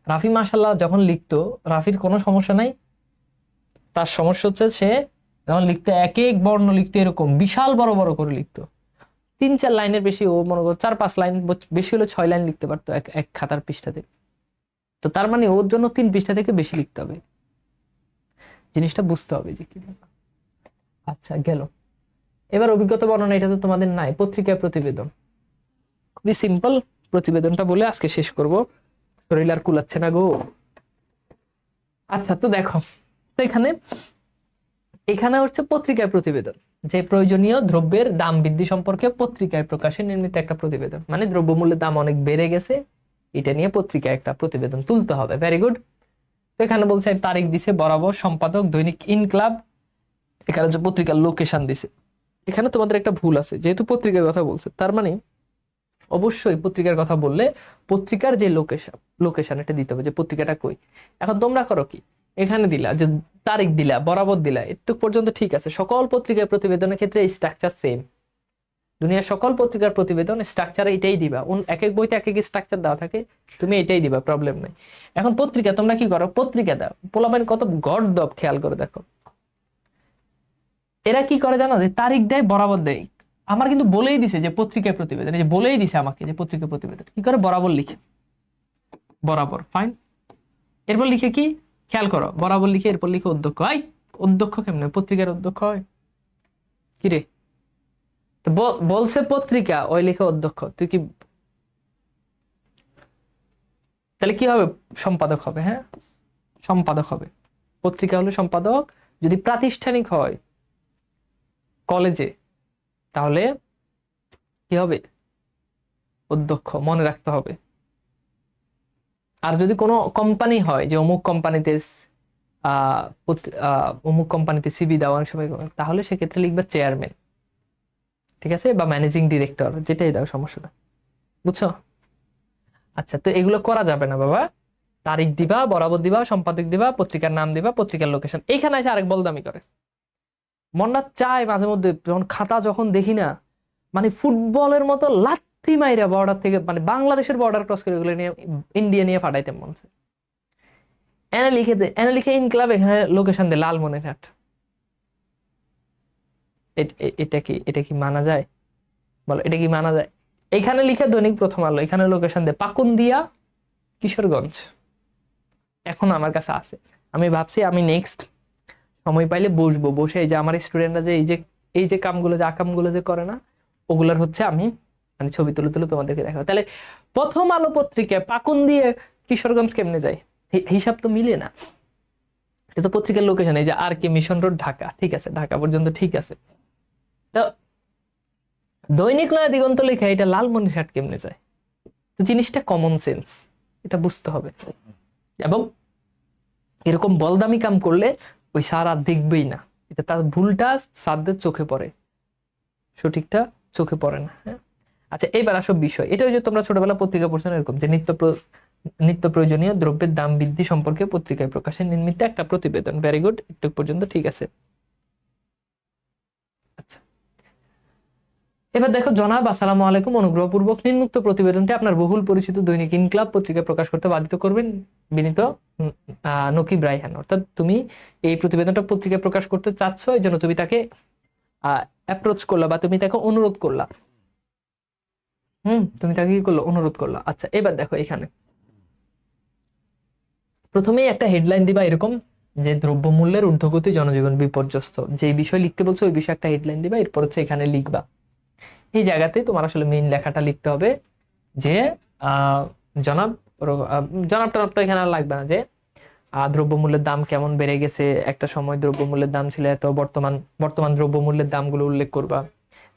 রাফি মাশাল্লাহ যখন লিখতো, রাফির কোনো সমস্যা নাই। তার সমস্যা হচ্ছে সে যখন লিখতো, এক এক বর্ণ লিখতো এরকম বিশাল বড় বড় করে লিখতো। 3-4 লাইনের বেশি, ও মনে করো 4-5 লাইন, বেশি হলে 6 লাইন লিখতে পারতো এক এক খাতার পৃষ্ঠাতে। তো তার মানে ওর জন্য 3 পৃষ্ঠা থেকে বেশি লিখতে হবে, জিনিসটা বুঝতে হবে যে কি। আচ্ছা গেল, এবার অভিজ্ঞতা বর্ণনা। এটা তো তোমাদের নাই, পত্রিকায় প্রতিবেদন। খুবই সিম্পল, প্রতিবেদনটা বলে আজকে শেষ করব, শরীর আর কুলাচ্ছে না গো। আচ্ছা তো দেখো, তো এখানে এখানে হচ্ছে পত্রিকায় প্রতিবেদন, যে প্রয়োজনীয় দ্রব্যের দাম বৃদ্ধি সম্পর্কে পত্রিকায় প্রকাশে নির্মিত একটা প্রতিবেদন। মানে দ্রব্যমূল্যের দাম অনেক বেড়ে গেছে, এটা নিয়ে পত্রিকায় একটা প্রতিবেদন তুলতে হবে। Very good. তো এখানে বলছে তারিখ দিছে বরাবর, সম্পাদক দৈনিক ইনকিলাব। এখানে হচ্ছে পত্রিকার লোকেশন দিছে। এখানে তোমাদের একটা ভুল আছে, যেহেতু পত্রিকার কথা বলছে তার মানে অবশ্যই পত্রিকার কথা বললে পত্রিকার যে লোকেশন এটা দিতে হবে, যে পত্রিকাটা কই। এখন তোমরা করো কি, এখানে দিলা যে তারিখ দিলা, বরাবর দিলা, একটু পর্যন্ত ঠিক আছে। সকল পত্রিকার প্রতিবেদনের ক্ষেত্রে স্ট্রাকচার সেম, দুনিয়ার সকল পত্রিকার প্রতিবেদন স্ট্রাকচারে এটাই দিবা। এক এক বইতে এক এক স্ট্রাকচার দেওয়া থাকে, তুমি এটাই দিবা, প্রবলেম নাই। এখন পত্রিকা তোমরা কি করো, পত্রিকা দাও, পোলাপাইন কত গর্দব খেয়াল করে দেখো। এরা কি করে জানো, যে তারিখ দেয়, বরাবর দেয়। আমার কিন্তু বলেই দিছে যে পত্রিকায় প্রতিবেদন, এই যে বলেই দিছে আমাকে যে পত্রিকায় প্রতিবেদন, কি করে বরাবর লিখে, বরাবর ফাইন। এরপর লিখে কি, খেয়াল করো, বরাবর লিখে এরপর লিখে অধ্যক্ষ। অধ্যক্ষ কেমনে পত্রিকার অধ্যক্ষ হয়, কিরে? তো বলছে পত্রিকা, ওই লিখে অধ্যক্ষ, তুই কি তাহলে কি হবে, সম্পাদক হবে। হ্যাঁ সম্পাদক হবে, পত্রিকা হলো সম্পাদক। যদি প্রাতিষ্ঠানিক হয় কলেজে, তাহলে কি হবে, অধ্যক্ষ, মনে রাখতে হবে। আর যদি কোনো কোম্পানি হয়, যে অমুক কোম্পানিতে অমুক কোম্পানিতে সিভি দেওয়ার সময়, তাহলে সেক্ষেত্রে লিখবে চেয়ারম্যান, ঠিক আছে, বা ম্যানেজিং ডিরেক্টর, যেটাই দাও, সমস্যা না। বুঝছো? আচ্ছা তো এগুলো করা যাবে না বাবা। তারিখ দিবা, বরাবর দিবা, সম্পাদক দিবা, পত্রিকার নাম দিবা, পত্রিকার লোকেশন। এইখানে এসে আরেক বলদামি করে, মনটা চায় মাঝে মধ্যে, যখন খাতা যখন দেখি না, মানে ফুটবলের মতো লাথি মাইরা বর্ডার থেকে, মানে বাংলাদেশের বর্ডার ক্রস করে ওগুলো নিয়ে ইন্ডিয়া নিয়ে ফাটাইতে মন চায়। এনে লিখে দে, এনে লিখে ইনক্লাব, এখানে লোকেশন দে লালমনিরহাট। এটা কি মানা যায়? বলো, এটা কি মানা যায়? এখানে লিখে দৈনিক প্রথম আলো, এখানে লোকেশন দে পাকুন্দিয়া, কিশোরগঞ্জ। এখন আমার কাছে আছে, আমি ভাবছি আমি নেক্সট সময় পাইলে বসবো, বসে এই যে আমার স্টুডেন্টরা যে এই যে কামগুলো, যে আকামগুলো যে করে না, ওগুলার হচ্ছে আমি মানে ছবি তুলে তুলে তোমাদেরকে দেখাবো। তাহলে প্রথম আলো পত্রিকায় পাকুন্দিয়া কিশোরগঞ্জ কেমনে যায়, হিসাব তো মিলে না। এটা তো পত্রিকার লোকেশন, এই যে আর কে মিশন রোড ঢাকা, ঠিক আছে, ঢাকা পর্যন্ত ঠিক আছে। তো দৈনিক নয়া দিগন্ত লেখা, এটা লালমনিরহাট কেমনে যায়? তো জিনিসটা কমন সেন্স, এটা বুঝতে হবে। এবং এরকম বলদামি কাম করলে ওই স্যার আর দেখবেই না, এটা তার ভুলটা স্যারদের চোখে পড়ে, সঠিকটা চোখে পড়ে না। হ্যাঁ আচ্ছা এবার আসো বিষয়, এটা ওই যে তোমরা ছোটবেলা পত্রিকা পড়ছো না, এরকম যে নিত্য প্রয়োজনীয় দ্রব্যের দাম বৃদ্ধি সম্পর্কে পত্রিকায় প্রকাশে নির্মিত একটা প্রতিবেদন। ভেরি গুড, একটু পর্যন্ত ঠিক আছে। আচ্ছা এবার দেখো, জনাব আসসালামু আলাইকুম, অনুগ্রহপূর্বক নিম্নোক্ত প্রতিবেদনটি আপনার বহুল পরিচিত দৈনিক ইনকিলাব পত্রিকায় প্রকাশ করতে বাধিত করবেন বিনীত নকিব রায়হান। অর্থাৎ তুমি এই প্রতিবেদনটা পত্রিকায় প্রকাশ করতে চাচ্ছ, এই জন্য তুমি তাকে অ্যাপ্রোচ করলা বা তুমি তাকে অনুরোধ করলা। তুমি তাকে কি করলো? অনুরোধ করলা। আচ্ছা, এবার দেখো এখানে প্রথমেই একটা হেডলাইন দিবা এরকম যে দ্রব্যমূল্যের ঊর্ধ্বগতি জনজীবন বিপর্যস্ত, যে বিষয় লিখতে বলছো ওই বিষয়ে একটা হেডলাইন দিবা। এরপর হচ্ছে এখানে লিখবা, এই জায়গাতে তোমার আসলে মেইন লেখাটা লিখতে হবে যে জনাব, জনাব টনাব তো এখানে আর লাগবে না, যে দ্রব্যমূল্যের দাম কেমন বেড়ে গেছে, একটা সময় দ্রব্যমূল্যের দাম ছিল এত, বর্তমান দ্রব্যমূল্যের দামগুলো উল্লেখ করবা।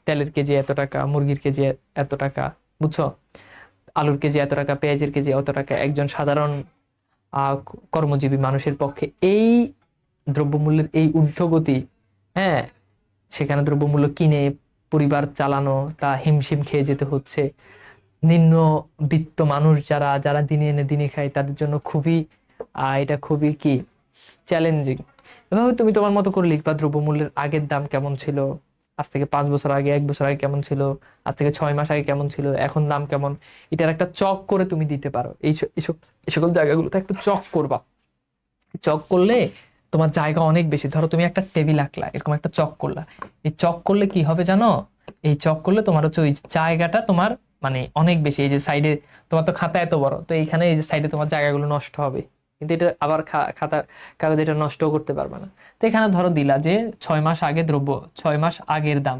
তেলের কেজি এত টাকা, মুরগির কেজি এত টাকা, বুঝছো, আলুর কেজি এত টাকা, পেঁয়াজের কেজি এত টাকা। একজন সাধারণ কর্মজীবী মানুষের পক্ষে এই দ্রব্যমূল্যের এই ঊর্ধ্বগতি, হ্যাঁ, সেখানে দ্রব্যমূল্য কিনে পরিবার চালানো তা হিমশিম খেয়ে যেতে হচ্ছে। নিম্ন বিত্ত মানুষ যারা যারা দিনে এনে দিনে খায় তাদের জন্য খুবই এটা খুবই কি চ্যালেঞ্জিং। এভাবে তুমি তোমার মতো করে লিখবা দ্রব্যমূল্যের আগের দাম কেমন ছিল, আজ থেকে 5 বছর আগে, 1 বছর আগে কেমন ছিল, আজ থেকে 6 মাস আগে কেমন ছিল, এখন দাম কেমন। এটার একটা চক করে তুমি দিতে পারো। এই সকল জায়গাগুলোতে একটু চক করবা। চক করলে তোমার জায়গা অনেক বেশি। ধরো তুমি একটা টেবিল আঁকলা, এরকম একটা চক করলা। এই চক করলে কি হবে জানো? এই চক করলে তোমার হচ্ছে ওই জায়গাটা তোমার মানে অনেক বেশি। এই যে সাইডে তোমার তো খাতা এত বড়, তো এইখানে এই যে সাইডে তোমার জায়গাগুলো নষ্ট হবে, কিন্তু এটা আবার খাতা কাগজ এটা নষ্টও করতে পারবে না। তো এখানে ধরো দিলা যে 6 মাস আগে 6 মাস আগের দাম,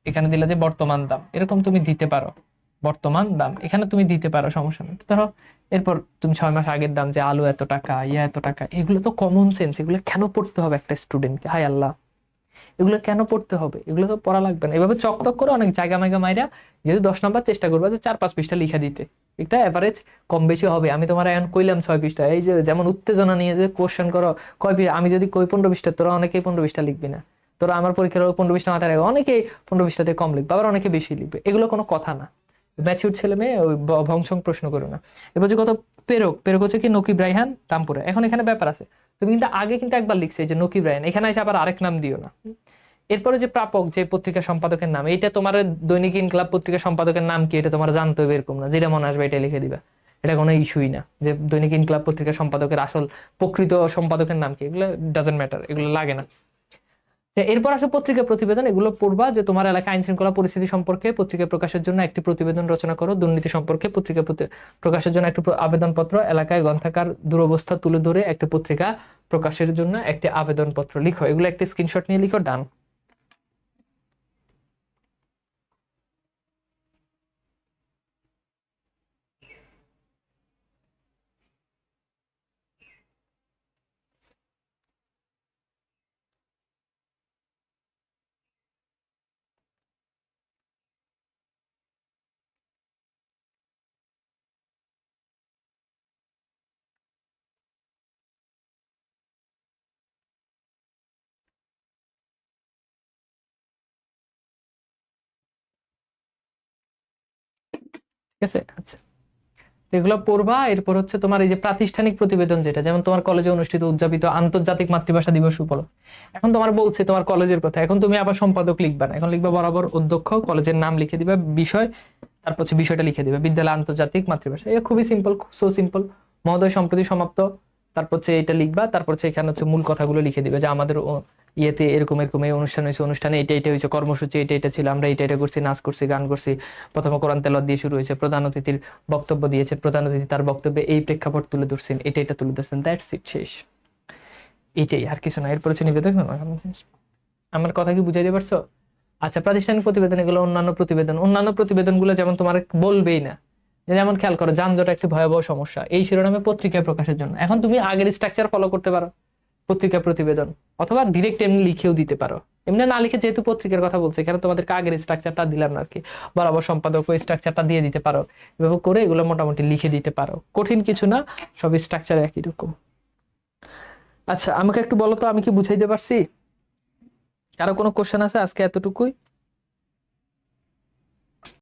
এখানে দিলা যে বর্তমান দাম, এরকম তুমি দিতে পারো। বর্তমান দাম এখানে তুমি দিতে পারো, সমস্যা নেই। ধরো এরপর তুমি 6 মাস আগের দাম, যে আলু এত টাকা, ইয়া এত টাকা। এগুলো তো কমন সেন্স, এগুলো কেন পড়তে হবে একটা স্টুডেন্টকে? হায় আল্লাহ, এগুলো কেন পড়তে হবে? এগুলো তো পড়া লাগবে না। এভাবে চকটক করে অনেক জায়গা মাইগা মাইরা যেহেতু 10 নাম্বার চেষ্টা করবা যে 4-5 পৃষ্ঠা লিখা দিতে, একটা এভারেজ কম বেশি হবে। আমি তোমার এখন কইলাম 6 পৃষ্ঠা, এই যে যেমন উত্তেজনা নিয়ে যে কোশ্চেন করো আমি যদি কই 15 পৃষ্ঠা, তোরা অনেকেই 15 পৃষ্ঠা লিখবি না। তোরা আমার পরীক্ষার 15 পৃষ্ঠা মাথায় রাখবে, অনেকেই 15 পৃষ্ঠাতে কম লিখবে, আবার অনেকে বেশি লিখবে। এগুলো কোনো কথা না। ম্যাচিউর ছেলে মেয়ে ওই ভংসং প্রশ্ন করো না। এরপর যে কত পেরক হচ্ছে কি নকিব রায়হান রামপুরে। এখন এখানে ব্যাপার আছে, তুমি কিন্তু আগে কিন্তু একবার লিখছে যে নকিব রায়হান, এখানে এসে আবার আরেক নাম দিও না। এরপরে যে প্রাপক, যে পত্রিকা সম্পাদকের নাম, এটা তোমার দৈনিক ইনকিলাব পত্রিকা সম্পাদকের নাম কি এটা তোমার জানতে হবে এরকম না, যেটা মনে আসবে এটা লিখে দিবা। এটা কোনো ইস্যুই না যে দৈনিক ইনকিলাব পত্রিকা সম্পাদকের আসল প্রকৃত সম্পাদকের নাম কি, এগুলো ডাজন্ট ম্যাটার, এগুলো লাগে না। এরপর আসে পত্রিকা প্রতিবেদন। এগুলো পড়বা যে তোমার এলাকায় আইন শৃঙ্খলা পরিস্থিতি সম্পর্কে পত্রিকা প্রকাশের জন্য একটি প্রতিবেদন রচনা করো। দুর্নীতি সম্পর্কে পত্রিকা প্রকাশের জন্য একটি আবেদনপত্র। এলাকায় গ্রন্থাগার দুরবস্থা তুলে ধরে একটি পত্রিকা প্রকাশের জন্য একটি আবেদনপত্র লিখো। এগুলো একটি স্ক্রিনশট নিয়ে লিখো, ডান। ঠিক আছে, আচ্ছা, এগুলো পড়বা। এরপর হচ্ছে তোমার এই যে প্রাতিষ্ঠানিক প্রতিবেদন, যেটা যেমন তোমার কলেজে অনুষ্ঠিত উদযাপিত আন্তর্জাতিক মাতৃভাষা দিবস উপলক্ষে। এখন তোমার বলছে তোমার কলেজের কথা, এখন তুমি আবার সম্পাদক লিখবা না, এখন লিখবা বরাবর অধ্যক্ষ, কলেজের নাম লিখে দিবা, বিষয়, তারপর হচ্ছে বিষয়টা লিখে দিবে বিদ্যালয় আন্তর্জাতিক মাতৃভাষা। এটা খুবই সিম্পল, সো সিম্পল। মহোদয় সম্প্রতি সমাপ্ত, তারপর হচ্ছে এটা লিখবা, তারপর হচ্ছে এখানে হচ্ছে মূল কথাগুলো লিখে দিবে যে আমাদের ইয়েতে এরকম এরকম এই অনুষ্ঠান হয়েছে, অনুষ্ঠানে এটা এটা হয়েছে, কর্মসূচি এটা এটা ছিল, আমরা এটা এটা করছি, নাচ করছি, গান করছি। প্রথমে কোরআন তেলাওয়াত দিয়ে শুরু হয়েছে, প্রধান অতিথির বক্তব্য দিয়েছে, প্রধান অতিথি তার বক্তব্যে এই প্রেক্ষাপট তুলে ধরছেন, এটা এটা তুলে ধরছেন, দ্যাটস ইট, শেষ। এটাই, আর কিছু না। এরপর হচ্ছে নিবেদন। আমার কথা কি বুঝাইতে পারছো? আচ্ছা, প্রাতিষ্ঠানিক প্রতিবেদন, এগুলো অন্যান্য প্রতিবেদনগুলো যেমন তোমার বলবেই না। যেমন খেয়াল করো, যানজট একটি ভয়াবহ সমস্যা, এই শিরোনামে পত্রিকায় প্রকাশের জন্য। এখন তুমি আগের স্ট্রাকচার ফলো করতে পারো, পত্রিকা প্রতিবেদন, অথবা ডিরেক্ট এমনি লিখেও দিতে পারো। এমনি না লিখে, যেহেতু পত্রিকার কথা বলছে এখানে, তোমাদেরকে আগের স্ট্রাকচারটা দিলাম না আর কি, বরাবর সম্পাদক ওই স্ট্রাকচারটা দিয়ে দিতে পারো। এভাবে করে এগুলো মোটামুটি লিখে দিতে পারো, কঠিন কিছু না, সব স্ট্রাকচার একই রকম। আচ্ছা, আমাকে একটু বলো তো আমি কি বুঝাইতে পারছি? কারো কোনো কোশ্চেন আছে? আজকে এতটুকুই।